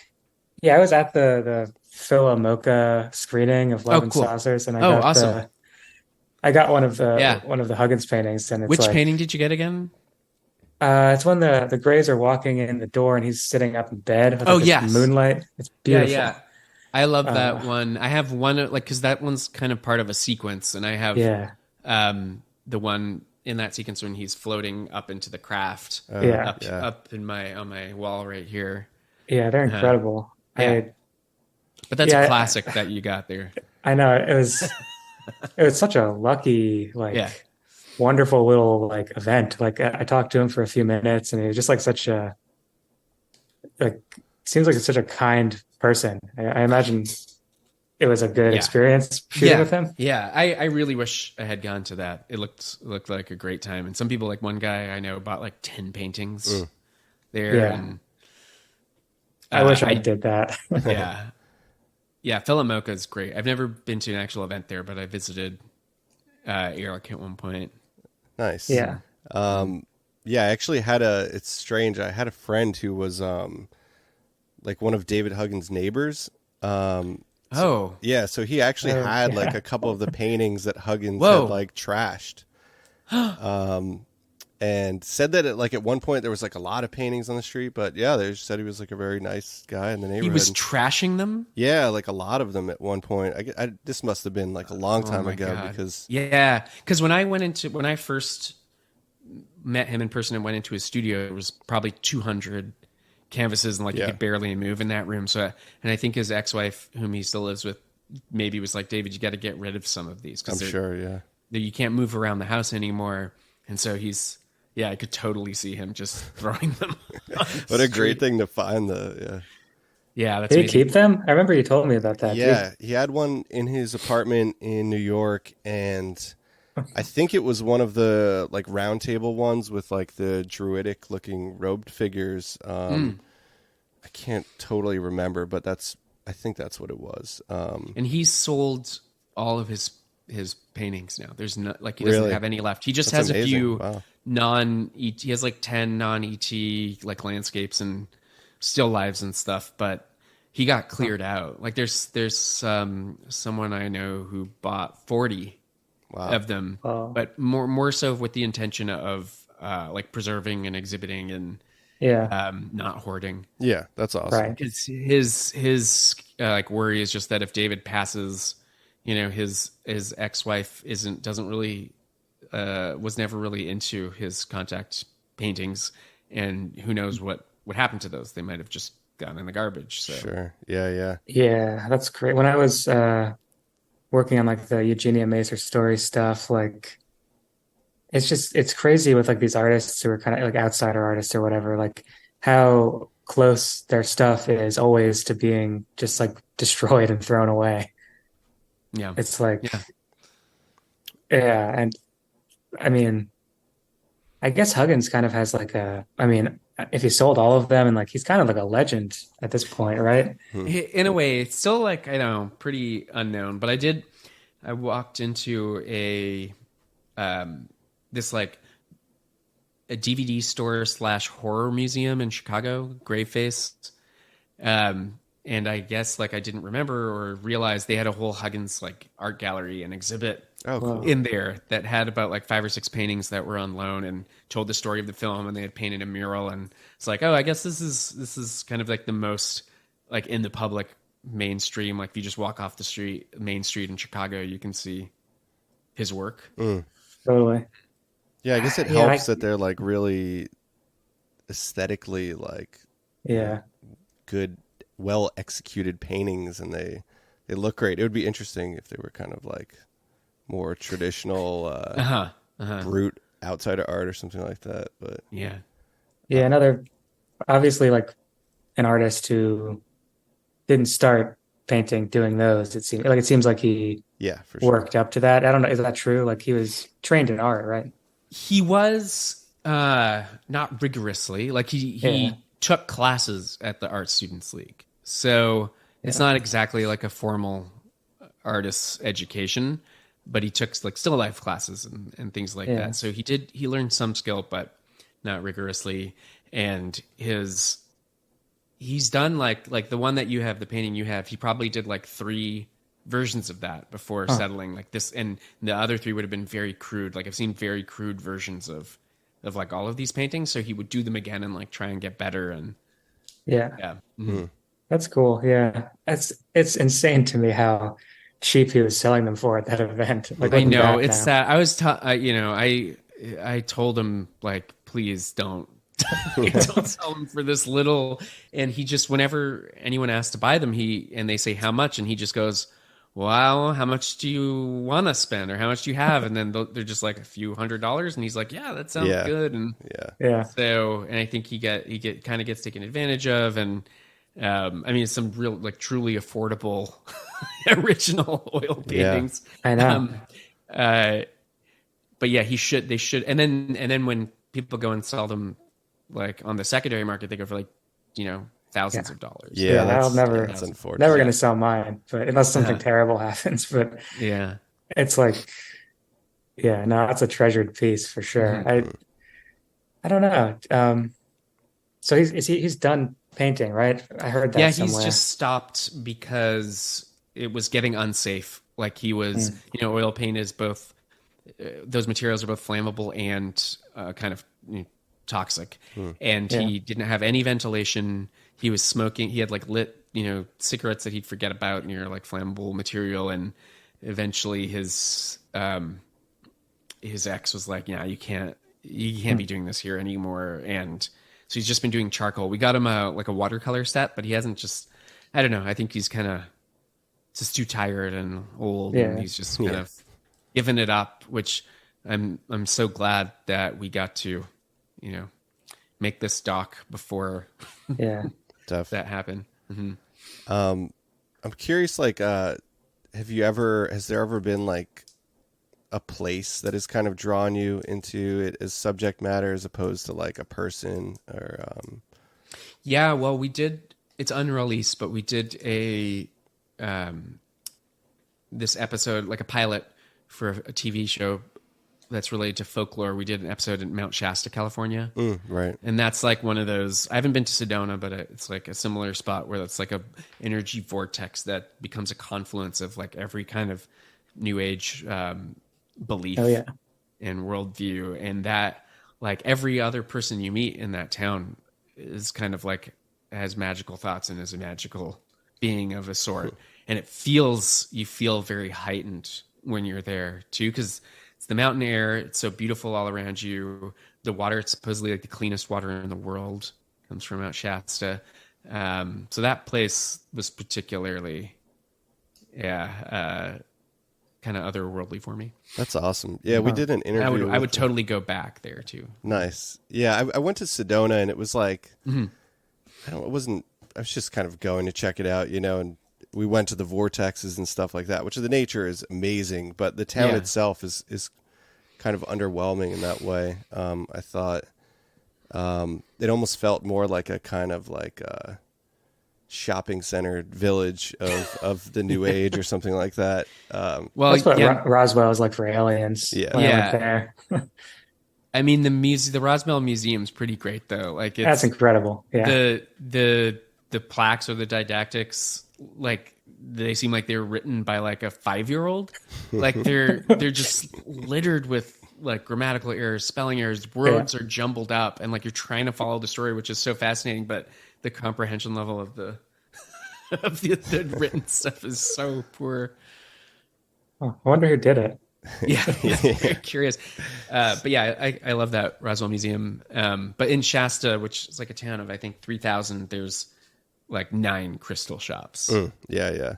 yeah, I was at the Philomoka screening of Oh, Love and cool. Saucers, and Oh, awesome. I got Yeah. one of the Huggins paintings, and it's Which like painting did you get again? it's when the Greys are walking in the door, and he's sitting up in bed with Oh, like this yes. moonlight. It's Yeah, beautiful. yeah. I love that Uh, one. I have one like because that one's kind of part of a sequence, and I have yeah, the one in that sequence when he's floating up into the craft, yeah, up in my on my wall right here. yeah. They're Uh, incredible. yeah. But that's Yeah, a classic that you got there. I know it was such a lucky, Yeah. like, wonderful little like event. Like I talked to him for a few minutes, and he was just like such a like seems like such a kind person. I imagine it was a good Yeah. experience shooting with him. Yeah. I really wish I had gone to that. It looked like a great time. And some people, like one guy I know, bought like 10 paintings there. Yeah. And I wish I did that. yeah. Yeah, Philomoka is great. I've never been to an actual event there, but I visited Eric at one point. Nice. Yeah. Yeah, I actually it's strange. I had a friend who was like one of David Huggins' neighbors. Oh. Yeah, so he actually had like a couple of the paintings that Huggins had like trashed. And said that at one point there was like a lot of paintings on the street, but yeah, they just said he was like a very nice guy in the neighborhood. He was trashing them? Yeah, like a lot of them at one point. This must have been like a long time ago God. because because when I first met him in person and went into his studio, it was probably 200 canvases and you could barely move in that room. So, and I think his ex-wife, whom he still lives with, maybe was like, David, you got to get rid of some of these I'm sure, yeah, you can't move around the house anymore. And so I could totally see him just throwing them. What a great thing to find Yeah, that's Did he amazing. keep them? I remember you told me about that. Yeah, he had one in his apartment in New York, and I think it was one of the like round table ones with like the druidic looking robed figures. I can't totally remember, but I think that's what it was. And he's sold all of his paintings now. There's no he doesn't have any left. He just has a few non-ET. He has like 10 non-ET like landscapes and still lives and stuff, but he got cleared out. Like there's someone I know who bought 40 of them, but more so with the intention of like preserving and exhibiting and not hoarding. Yeah, that's awesome. Right. Because his like worry is just that if David passes, his ex-wife doesn't really was never really into his contact paintings, and who knows what happened to those. They might have just gone in the garbage. So. Sure. Yeah. Yeah, that's great. When I was working on like the Eugenia Mazer story stuff, like it's crazy with like these artists who are kind of like outsider artists or whatever, like how close their stuff is always to being just like destroyed and thrown away. Yeah. It's like, yeah. And I mean, I guess Huggins kind of has like if he sold all of them and like, he's kind of like a legend at this point, right? In a way, it's still like, I know, pretty unknown, but I walked into this like a DVD store / horror museum in Chicago, Graveface. And I guess like I didn't remember or realize they had a whole Huggins like art gallery and exhibit in there that had about like 5 or 6 paintings that were on loan and told the story of the film, and they had painted a mural, and it's like, oh, I guess this is kind of like the most like in the public mainstream. Like if you just walk off the main street in Chicago, you can see his work. Totally. Yeah, I guess it helps that they're like really aesthetically like good, well executed paintings, and they look great. It would be interesting if they were kind of like more traditional brute outsider art or something like that. But another obviously like an artist who didn't start painting doing those. It seems like he for sure. worked up to that. I don't know, is that true? Like he was trained in art, right? He was not rigorously. Like he took classes at the Art Students League, so it's not exactly like a formal artist's education, but he took like still life classes and things like that. So he learned some skill, but not rigorously. And he's done like the one that you have, the painting you have, he probably did like 3 versions of that before settling like this. And the other 3 would have been very crude. Like I've seen very crude versions of like all of these paintings. So he would do them again and like try and get better. And yeah. Mm-hmm. That's cool. Yeah. It's insane to me how cheap he was selling them for at that event. Like, I know it's sad. I was, I told him like, please don't sell them for this little. And he just, whenever anyone asks to buy them, and they say how much, and he just goes, well, how much do you want to spend, or how much do you have? And then they're just like a few $100s, and he's like, yeah, that sounds good. And so, and I think he kind of gets taken advantage of. And I mean, it's some real, like truly affordable original oil paintings. I know. But yeah, they should. And then when people go and sell them like on the secondary market, they go for like, thousands of dollars. Yeah, that's unfortunate. Never going to sell mine, but unless something terrible happens. But yeah, it's like, it's a treasured piece for sure. Mm-hmm. I don't know. So he's done painting, right? I heard that. Yeah, somewhere. He's just stopped because it was getting unsafe. Like he was, oil paint is both. Those materials are both flammable and kind of toxic. And he didn't have any ventilation. He was smoking. He had like lit, cigarettes that he'd forget about near like flammable material. And eventually his ex was like, you can't be doing this here anymore. And so he's just been doing charcoal. We got him like a watercolor set, but he hasn't I don't know. I think he's kind of just too tired and old. And he's just kind of given it up, which I'm so glad that we got to, make this doc before that happened. Mm-hmm. I'm curious, like, has there ever been like a place that has kind of drawn you into it as subject matter as opposed to like a person or, Yeah, well, it's unreleased, but we did this episode, like a pilot for a TV show that's related to folklore. We did an episode in Mount Shasta, California. Right. And that's like one of those, I haven't been to Sedona, but it's like a similar spot where it's like a energy vortex that becomes a confluence of like every kind of new age belief and worldview. And that like every other person you meet in that town is kind of like has magical thoughts and is a magical being of a sort. And you feel very heightened when you're there too, because it's the mountain air. It's so beautiful all around you. The water, it's supposedly like the cleanest water in the world, comes from Mount Shasta. So that place was particularly, kind of otherworldly for me. That's awesome. Yeah, we did an interview. I would totally go back there too. Nice. Yeah, I went to Sedona and it was like, I was just kind of going to check it out, and we went to the vortexes and stuff like that, which the nature is amazing, but the town itself is kind of underwhelming in that way. I thought it almost felt more like a kind of like a shopping center village of the new age or something like that. Well, that's what Roswell is like for aliens. Yeah. I mean, the Roswell Museum's pretty great though. Like that's incredible. Yeah. The plaques or the didactics, like they seem like they're written by like a 5-year-old. Like they're just littered with like grammatical errors, spelling errors, words are jumbled up, and like you're trying to follow the story, which is so fascinating, but the comprehension level of the written stuff is so poor. Oh, I wonder who did it. Yeah, very curious. But yeah, I love that Roswell Museum. But in Shasta, which is like a town of I think 3,000, there's like 9 crystal shops.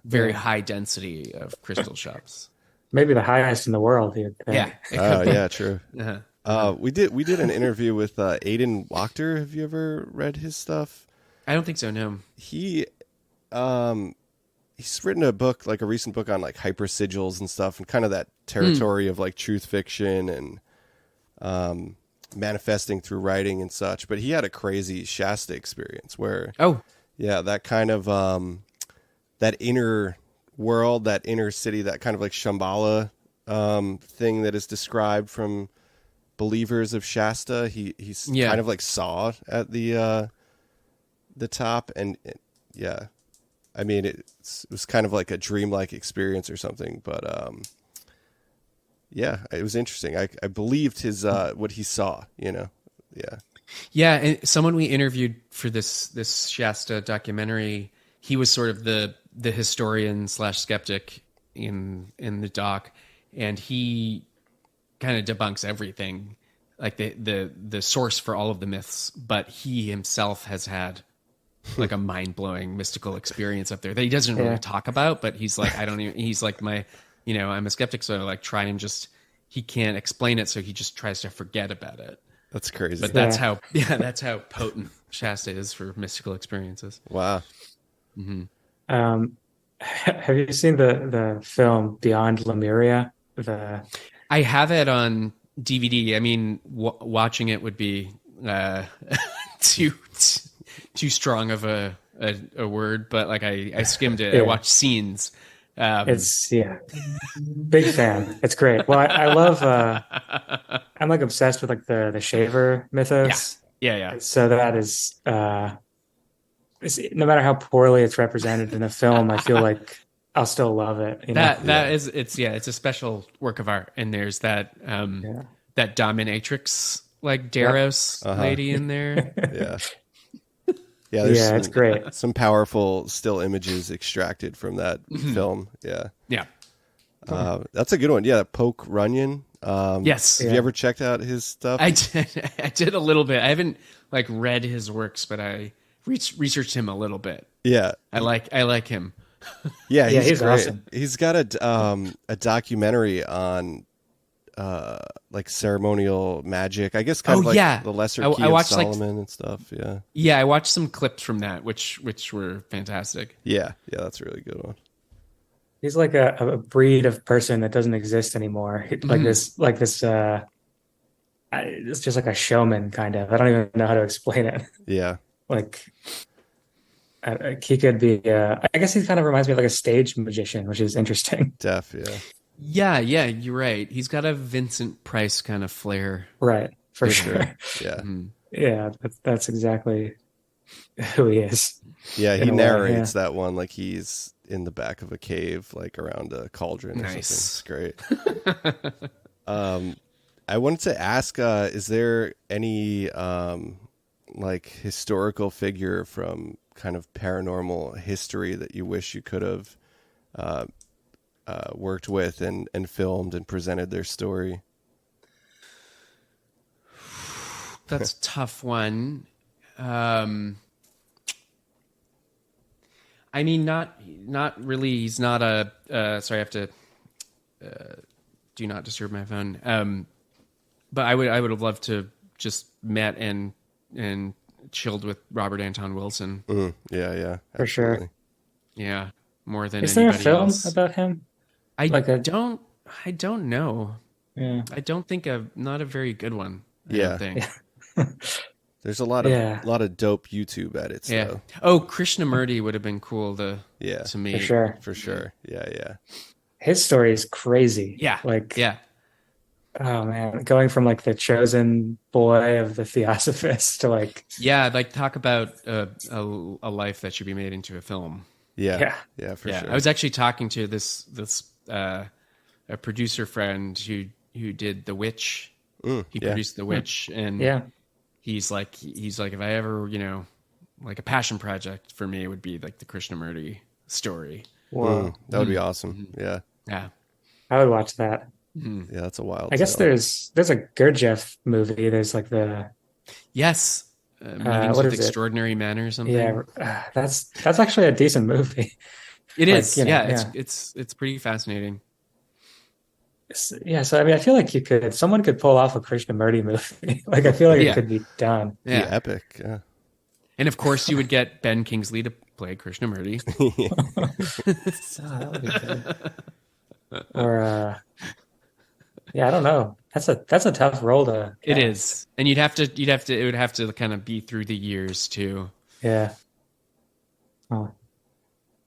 Very high density of crystal shops. Maybe the highest in the world here. Yeah. Oh yeah, true. We did an interview with Aidan Wachter. Have you ever read his stuff? I don't think so. No. He's written a book, like a recent book on like hypersigils and stuff, and kind of that territory of like truth fiction and manifesting through writing and such. But he had a crazy Shasta experience where that kind of that inner world, that inner city, that kind of like Shambhala thing that is described from believers of Shasta. He's kind of like saw at the top, and I mean it was kind of like a dreamlike experience or something, but it was interesting. I believed his what he saw, And someone we interviewed for this Shasta documentary, he was sort of the historian / skeptic in the doc, and he kind of debunks everything, like the source for all of the myths, but he himself has had like a mind-blowing mystical experience up there that he doesn't really talk about, but he's like, he's like I'm a skeptic, so I like try and he can't explain it, so he just tries to forget about it. That's crazy. But that's how potent Shasta is for mystical experiences. Wow. Mm-hmm. Have you seen the film Beyond Lemuria? I have it on DVD. I mean, watching it would be too strong of a word, but like I skimmed it. I watched scenes. It's big fan. It's great. Well, I love. I'm like obsessed with like the shaver mythos. Yeah. So that is, no matter how poorly it's represented in a film, I feel like I'll still love it. It's a special work of art, and there's that dominatrix like Daros lady in there. It's great. Some powerful still images extracted from that film. That's a good one. Poke Runyon. Yes. Have you ever checked out his stuff? I did a little bit. I haven't like read his works, but I researched him a little bit. I like him. He's great. Awesome. He's got a documentary on like ceremonial magic, I guess, kind of like the lesser key of Solomon and stuff. I watched some clips from that, which were fantastic. That's a really good one. He's like a breed of person that doesn't exist anymore. It's just like a showman, kind of. I don't even know how to explain it. Like he could be. I guess he kind of reminds me of like a stage magician, which is interesting. Yeah, you're right. He's got a Vincent Price kind of flair. Right, for sure. That's exactly who he is. He narrates that one like he's in the back of a cave, like around a cauldron or something. It's great. I wanted to ask, is there any like historical figure from kind of paranormal history that you wish you could have worked with and filmed and presented their story? That's a tough one. I mean, not really. He's not a. Sorry, I have to do not disturb my phone. But I would have loved to just met and chilled with Robert Anton Wilson. For sure. Yeah, more than is there a film else. about him? I don't know. Yeah, I don't think not a very good one. I don't think. There's a lot of dope YouTube edits. Though. Oh, Krishnamurti would have been cool to meet. For sure. Yeah. His story is crazy. Oh man, going from like the chosen boy of the Theosophist to like talk about a life that should be made into a film. For sure. I was actually talking to this a producer friend who did The Witch. He produced The Witch, and he's like if I ever like a passion project for me, it would be like the Krishnamurti story. Whoa, that would be awesome. Yeah, I would watch that. Yeah, that's a wild. I guess there's a Gurdjieff movie. There's like the Meetings with Extraordinary Men or something. Yeah, that's actually a decent movie. It is. It's pretty fascinating. Yeah, so I mean, I feel like someone could pull off a Krishnamurti movie. Like I feel like it could be done. Yeah, epic. Yeah, and of course you would get Ben Kingsley to play Krishnamurti. That would be good. Or I don't know. That's a tough role to cast. It is. And it would have to kind of be through the years too. Yeah. Oh.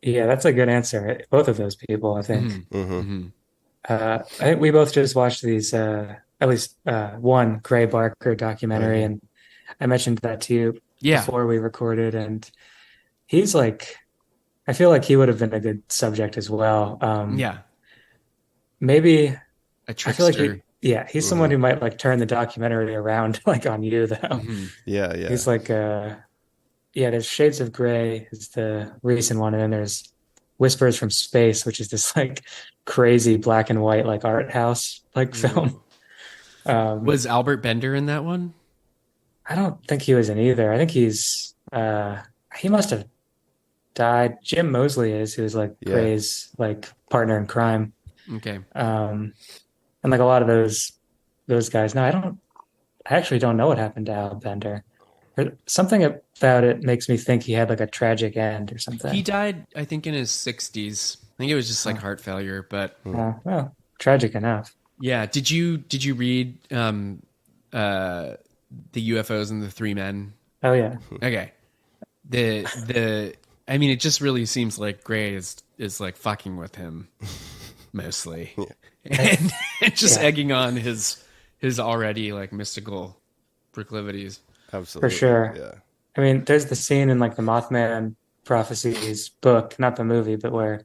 Yeah, that's a good answer. Both of those people, I think. Mm-hmm. Mm-hmm. I think we both just watched these, at least one Gray Barker Oh documentary, yeah. and I mentioned that to you Yeah. before we recorded, and he's like, I feel like he would have been a good subject as well. Yeah. Maybe A I feel like trickster. he's someone Hmm. who might like turn the documentary around like on you though. Mm-hmm. Yeah, yeah. He's like, yeah, there's Shades of Grey is the recent one, and then there's Whispers from Space, which is this like crazy black and white like art house like film. Ooh. Um, Was Albert Bender in that one? I don't think he was in either. I think he must have died. Jim Moseley is, who's like Yeah. Gray's like partner in crime. Okay. Um, and like a lot of those guys. No, I actually don't know what happened to Al Bender. Something about it makes me think he had like a tragic end or He something. died, I think, in his 60s. I think it was just like Huh. heart failure. But Well, tragic enough. yeah, did you read uh the UFOs and the Three Men? Oh yeah. Okay. The I mean, it just really seems like Gray is like fucking with him mostly, and, and just Yeah, egging on his already like mystical proclivities. for Absolutely. sure. Yeah. I mean, there's the scene in like the Mothman Prophecies book, not the movie, but where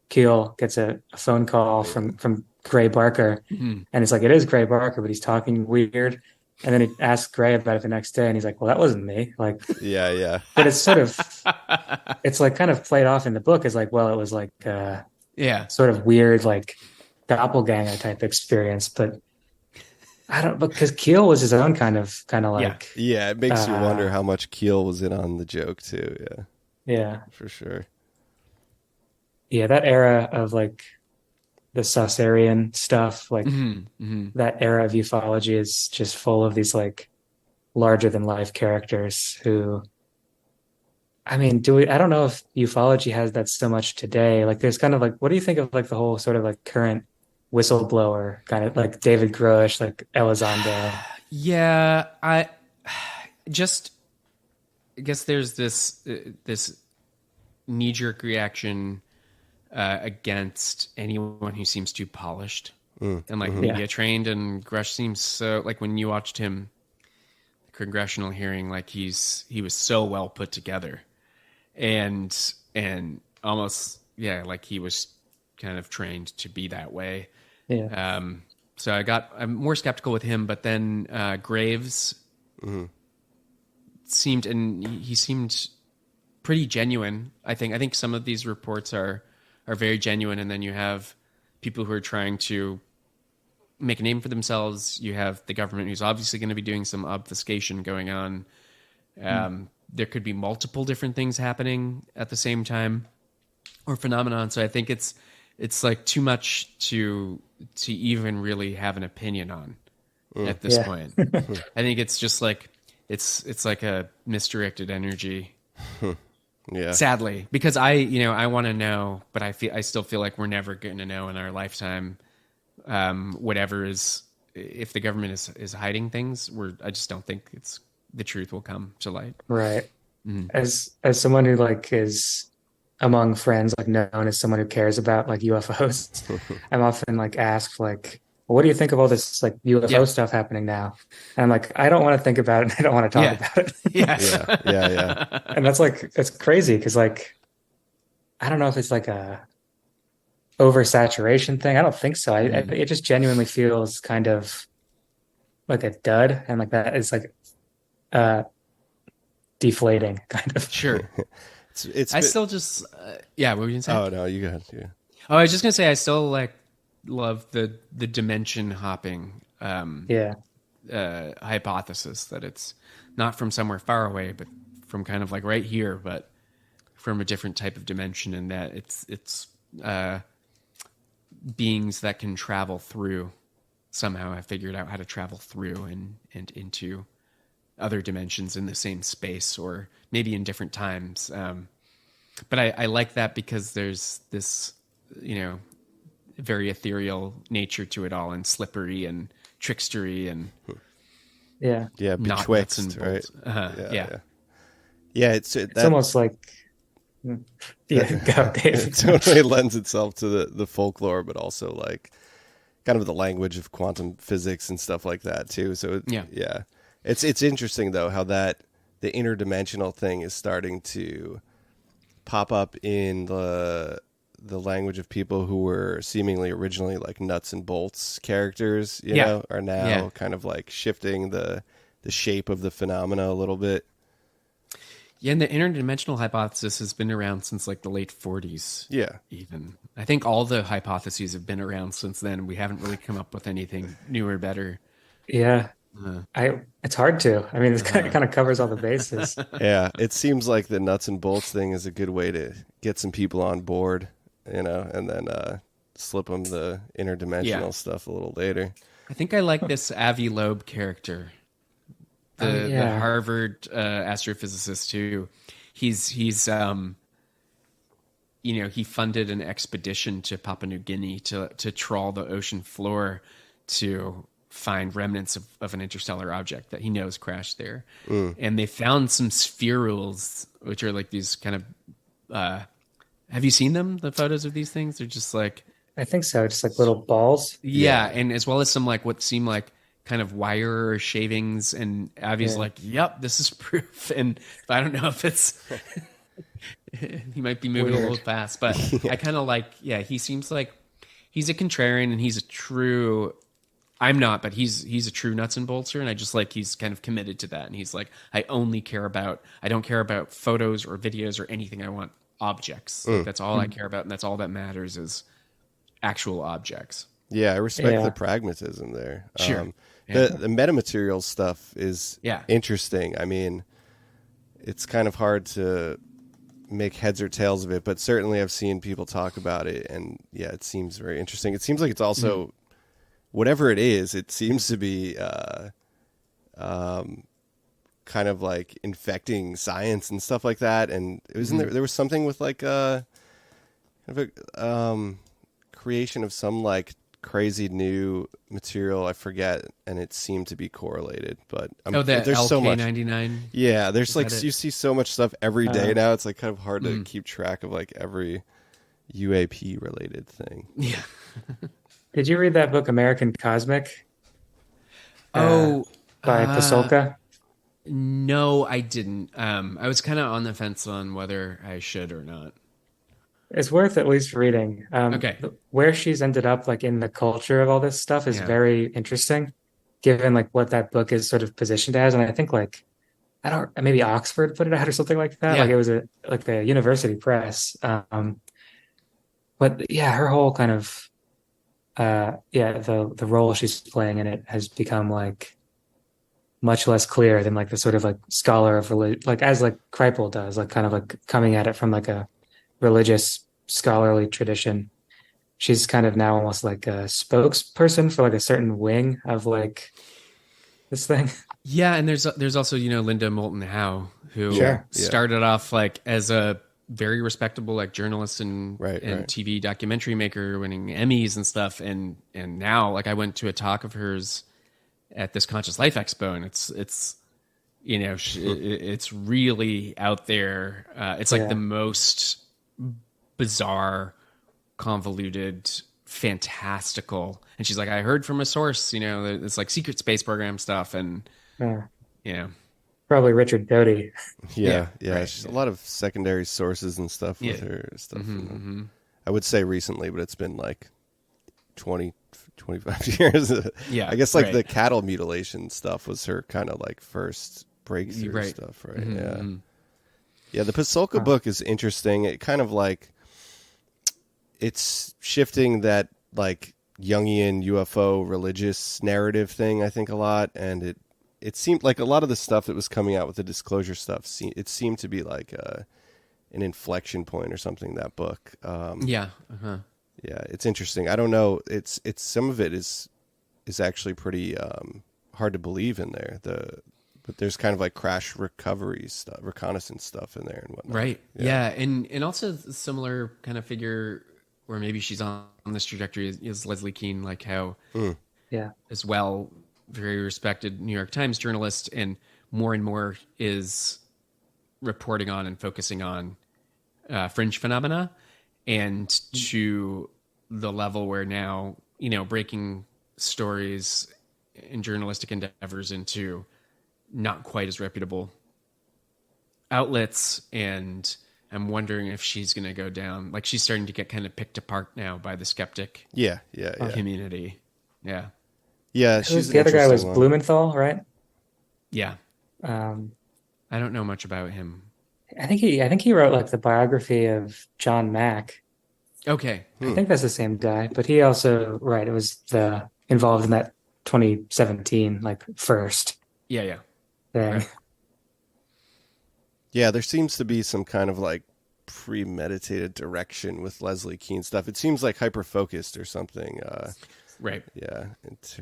Keel gets a phone call from Gray Barker, Mhm. and it's like it is Gray Barker, but he's talking weird. And then he asks Gray about it the next day, and he's like, "Well, that wasn't me." Like, Yeah, yeah. but it's like kind of played off in the book as like, well, it was like Yeah. sort of weird, like doppelganger type experience. But I don't, because Keel was his own kind of Yeah. like, Yeah, it makes you wonder uh, how much Keel was in on the joke too. Yeah, yeah, for sure. yeah, that era of like the Saussurian stuff, like Hmm. Hmm. that era of ufology is just full of these like larger than life characters who, I mean, I don't know if ufology has that so much today. Like there's kind of like, what do you think of like the whole sort of like current whistleblower kind of like David Grush, like Elizondo? Yeah, I just I guess there's this knee jerk reaction against anyone who seems too polished and like Yeah. media trained. And Grush seems so like when you watched him congressional hearing, like he was so well put together and almost yeah, like he was kind of trained to be that way. Yeah. So I'm more skeptical with him, but then Graves seemed, and he seemed pretty genuine. I think some of these reports are very genuine, and then you have people who are trying to make a name for themselves. You have the government who's obviously going to be doing some obfuscation going on. There could be multiple different things happening at the same time or phenomenon. So I think it's like too much to even really have an opinion on at this Yeah. point. I think it's just like it's like a misdirected energy. Yeah. Sadly, because I want to know, but I still feel like we're never going to know in our lifetime. Whatever is, if the government is hiding things, I just don't think the truth will come to light. Right. As someone who like is among friends, like known as someone who cares about like UFOs, I'm often like asked like, well, what do you think of all this like UFO Yeah. stuff happening now? And I'm like, I don't want to think about it. And I don't want to talk Yeah. about it. Yeah. Yeah. Yeah. Yeah. And that's like, it's crazy because like, I don't know if it's like a oversaturation thing. I don't think so. It just genuinely feels kind of like a dud, and like that is like uh deflating kind of. Sure. It's I been- still just yeah. What were you gonna say? Oh no, you go ahead. Yeah. Oh, I was just gonna say I still like love the dimension hopping Yeah. hypothesis that it's not from somewhere far away, but from kind of like right here, but from a different type of dimension, and that it's beings that can travel through somehow have figured out how to travel through and into other dimensions in the same space or maybe in different times. But I like that because there's this, very ethereal nature to it all and slippery and trickstery and Yeah. Yeah. not nuts and Betwixt, right? bolts. Yeah. Yeah. It's It's almost like Yeah, go, Dave. It totally lends itself to the folklore, but also like kind of the language of quantum physics and stuff like that too. So yeah. It's interesting though how that the interdimensional thing is starting to pop up in the language of people who were seemingly originally like nuts and bolts characters, you know, are now kind of like shifting the shape of the phenomena a little bit. Yeah, and the interdimensional hypothesis has been around since like the late 40s. Yeah. Even. I think all the hypotheses have been around since then. We haven't really come up with anything new or better. Yeah. It's hard to. I mean, it kind of covers all the bases. Yeah, it seems like the nuts and bolts thing is a good way to get some people on board, you know, and then slip them the interdimensional stuff a little later. I think I like this Avi Loeb character. The Harvard astrophysicist who he's you know, he funded an expedition to Papua New Guinea to trawl the ocean floor to find remnants of an interstellar object that he knows crashed there. And they found some spherules, which are like these kind of have you seen them, the photos of these things? They're just like, I think so, just like little balls. Yeah, and as well as some like what seem like kind of wire or shavings, and Avi's like, yep, this is proof. And I don't know if it's he might be moving a little fast, but I kind of like, he seems like he's a contrarian and he's a true, I'm not, but he's a true nuts and boltser, and I just like he's kind of committed to that, and he's like, I don't care about photos or videos or anything. I want objects. Like, that's all I care about, and that's all that matters is actual objects. Yeah, I respect the pragmatism there. Sure. The metamaterial stuff is interesting. I mean, it's kind of hard to make heads or tails of it, but certainly I've seen people talk about it, and it seems very interesting. It seems like it's also, whatever it is, it seems to be kind of like infecting science and stuff like that. And it was there was something with like kind of a creation of some like crazy new material, I forget, and it seemed to be correlated, but there's LK99. so much 99. Yeah, there's like you see so much stuff every day now. It's like kind of hard to keep track of like every UAP related thing. Yeah. Did you read that book American Cosmic? By Pasolka? No, I didn't. I was kind of on the fence on whether I should or not. It's worth at least reading. Okay. Where she's ended up, like in the culture of all this stuff, is very interesting, given like what that book is sort of positioned as. And I think like maybe Oxford put it out or something like that. Like it was the university press. But her whole kind of the role she's playing in it has become like much less clear than like the sort of like scholar of religion, like as like Kripal does, like kind of like coming at it from like a religious scholarly tradition. She's kind of now almost like a spokesperson for like a certain wing of like this thing. Yeah, and there's also, you know, Linda Moulton Howe, who started off like as a very respectable like journalist and TV documentary maker, winning Emmys and stuff, and now like I went to a talk of hers at this Conscious Life Expo, and it's you know, it's really out there. It's like the most bizarre, convoluted, fantastical, and she's like, I heard from a source, you know, it's like secret space program stuff, and you know, probably Richard Doty. She's a lot of secondary sources and stuff with her stuff. I would say recently, but it's been like 20, 25 years. I guess like the cattle mutilation stuff was her kind of like first breakthrough stuff, right? The Pasolka book is interesting. It kind of like, it's shifting that like Jungian UFO religious narrative thing, I think, a lot. And it seemed like a lot of the stuff that was coming out with the disclosure stuff, it seemed to be like an inflection point or something, that book. It's interesting. I don't know. It's some of it is actually pretty hard to believe in there. But there's kind of like crash recovery stuff, reconnaissance stuff in there and whatnot. Right. Yeah. And also a similar kind of figure, or maybe she's on this trajectory, is Leslie Keane, like how, as well, very respected New York Times journalist, and more is reporting on and focusing on fringe phenomena, and to the level where now, breaking stories and journalistic endeavors into not quite as reputable outlets. And I'm wondering if she's going to go down, like she's starting to get kind of picked apart now by the skeptic community. Yeah. Yeah. She's the other guy was Blumenthal, right? Yeah. I don't know much about him. I think he wrote like the biography of John Mack. Okay. I think that's the same guy, but he also, right, it was involved in that 2017 like first Yeah. thing. Right. Yeah, there seems to be some kind of like premeditated direction with Leslie Kean stuff. It seems like hyper-focused or something. Right. Yeah,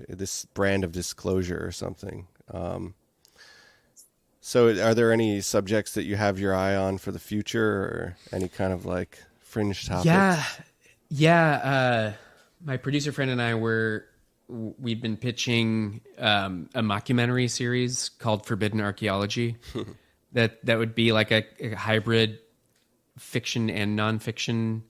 this brand of disclosure or something. So are there any subjects that you have your eye on for the future, or any kind of like fringe topics? Yeah. My producer friend and I we've been pitching a mockumentary series called Forbidden Archaeology. that would be like a hybrid fiction and nonfiction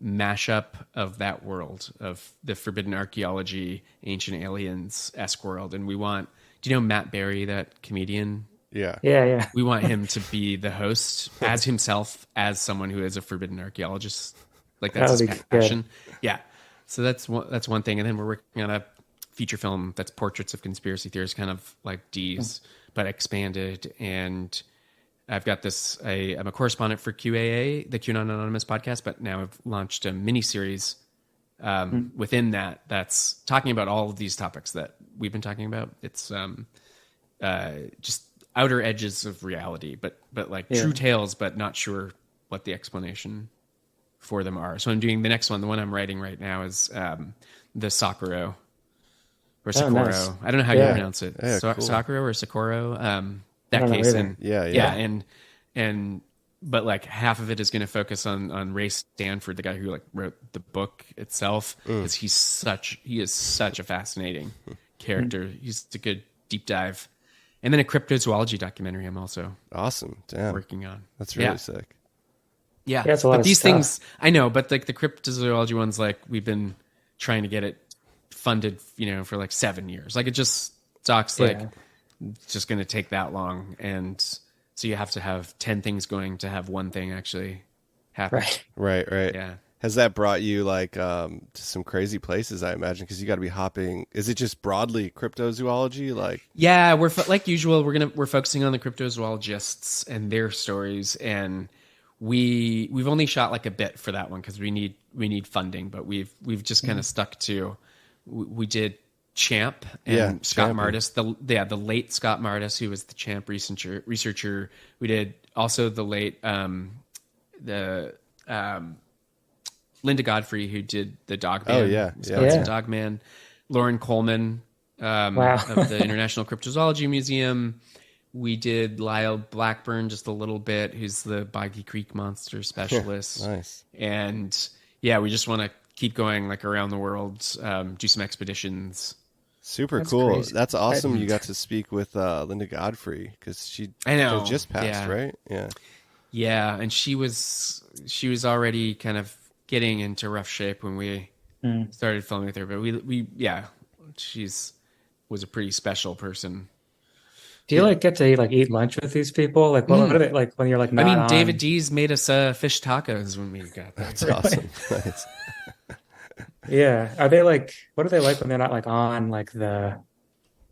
mashup of that world, of the Forbidden Archaeology, Ancient Aliens-esque world. And do you know Matt Berry, that comedian? Yeah. We want him to be the host as himself, as someone who is a forbidden archaeologist. Like that's his passion. Good. Yeah. So that's one thing. And then we're working on a feature film that's portraits of conspiracy theorists, kind of like Dees, but expanded. And I've got I'm a correspondent for QAA, the QAnon Anonymous podcast, but now I've launched a mini series within that's talking about all of these topics that we've been talking about. It's just outer edges of reality, but like true tales, but not sure what the explanation for them are. So I'm doing the next one. The one I'm writing right now is the Socorro or Socorro. Nice. I don't know how you pronounce it. Yeah, cool. Socorro or Socorro. That case. And but like half of it is going to focus on Ray Stanford, the guy who like wrote the book itself, because he is such a fascinating character. He's a good deep dive. And then a cryptozoology documentary I'm also working on. That's really sick. Yeah. That's a lot but of these stuff. things, I know, but like the cryptozoology ones, like we've been trying to get it funded, for like 7 years. Like it just sucks. Like it's just going to take that long. And so you have to have 10 things going to have one thing actually happen. Right. Yeah. Has that brought you like to some crazy places, I imagine? Because you got to be hopping. Is it just broadly cryptozoology? Like, yeah, we're like usual. We're focusing on the cryptozoologists and their stories, and we've only shot like a bit for that one because we need funding. But we've just kind of stuck to. We did Champ and Scott Martis, the late Scott Martis, who was the Champ researcher. We did also the late Linda Godfrey, who did the Dogman, Wisconsin Dogman, Lauren Coleman of the International Cryptozoology Museum. We did Lyle Blackburn just a little bit, who's the Boggy Creek monster specialist. Nice. And we just want to keep going like around the world, do some expeditions. That's cool. Crazy. That's awesome. You got to speak with Linda Godfrey because she just passed, right? Yeah, and she was already kind of getting into rough shape when we started filming with her, but she was a pretty special person. Do you like get to eat lunch with these people? Like what are they like when you're like not on? David Dees made us fish tacos when we got there. That's awesome. Nice. Yeah. Are they like what are they like when they're not like on like the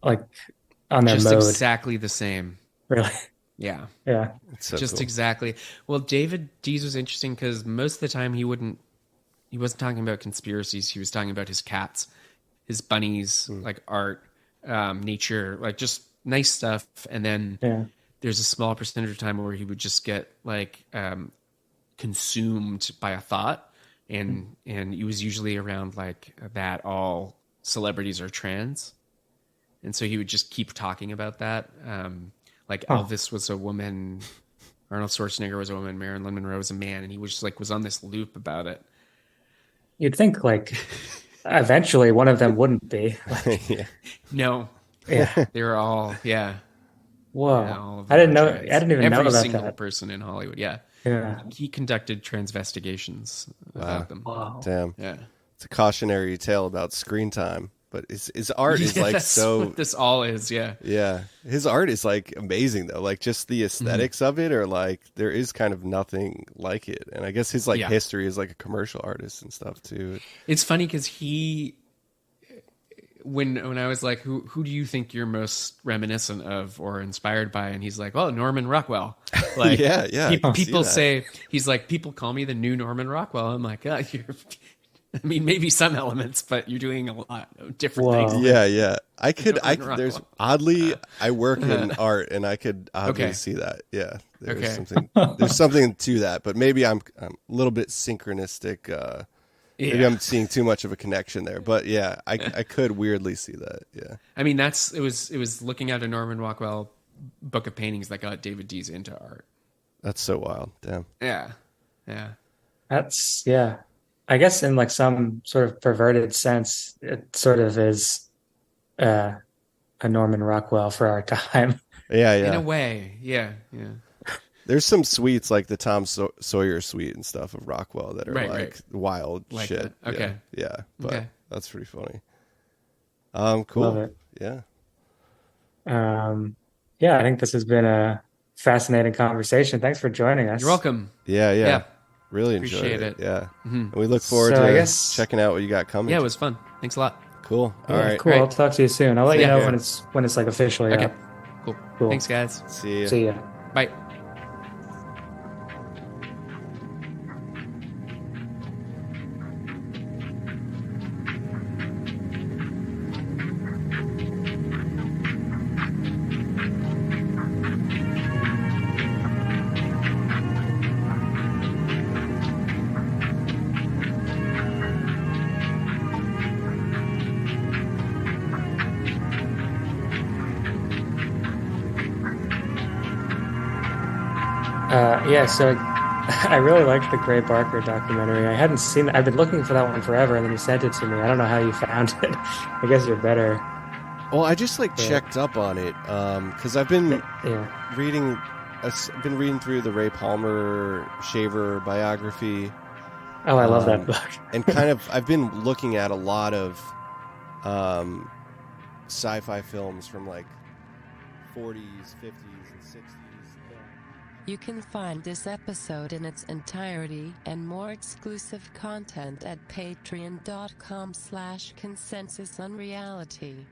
on their just mode? Exactly the same. Really? Yeah. It's so just cool. Exactly. Well, David Dees was interesting because most of the time he wasn't talking about conspiracies. He was talking about his cats, his bunnies, like art, nature, like just nice stuff. And then there's a small percentage of time where he would just get like consumed by a thought. And it was usually around like that all celebrities are trans. And so he would just keep talking about that. Like Elvis was a woman, Arnold Schwarzenegger was a woman, Marilyn Monroe was a man, and he was just was on this loop about it. You'd think eventually one of them wouldn't be. No. Yeah. They were all, Whoa. I didn't know. I didn't even know about that. Every single person in Hollywood. Yeah. Yeah. He conducted transvestigations about them. Wow. Damn. Yeah. It's a cautionary tale about screen time, but his art is Yeah, like that's so. what this all is. Yeah. Yeah, his art is like amazing though. Like just the aesthetics of it are like there is kind of nothing like it. And I guess his like history is like a commercial artist and stuff too. It's funny because when I was like, who do you think you're most reminiscent of or inspired by? And he's like, well, Norman Rockwell. Like, yeah. People say, he's like, people call me the new Norman Rockwell. I'm like, I mean, maybe some elements, but you're doing a lot of different things. Yeah. I could, there's oddly, I work in art and I could oddly see that. Yeah. There's something to that, but maybe I'm a little bit synchronistic. Maybe I'm seeing too much of a connection there, but yeah, I could weirdly see that. Yeah. I mean, it was looking at a Norman Rockwell book of paintings that got David Dees into art. That's so wild. Damn. Yeah. That's, I guess in like some sort of perverted sense, it sort of is a Norman Rockwell for our time. Yeah. In a way. Yeah. There's some suites like the Tom Sawyer suite and stuff of Rockwell that are wild like shit. That. Okay. Yeah. But that's pretty funny. Cool. Love it. Yeah. I think this has been a fascinating conversation. Thanks for joining us. You're welcome. Yeah. Really enjoyed Appreciate it. Yeah. And we look forward to checking out what you got coming. Yeah, it was fun. Thanks a lot. Cool. All right. Cool. All right. I'll talk to you soon. I'll let you know when it's like officially up. Cool. Thanks, guys. See ya. Bye. So I really liked the Gray Barker documentary. I hadn't seen it. I've been looking for that one forever, and then you sent it to me. I don't know how you found it. I guess you're better. Well, I just checked up on it because I've been reading. I've been reading through the Ray Palmer Shaver biography. Oh, I love that book. And I've been looking at a lot of sci-fi films from like 40s, 50s, and 60s. You can find this episode in its entirety and more exclusive content at patreon.com/consensusunreality.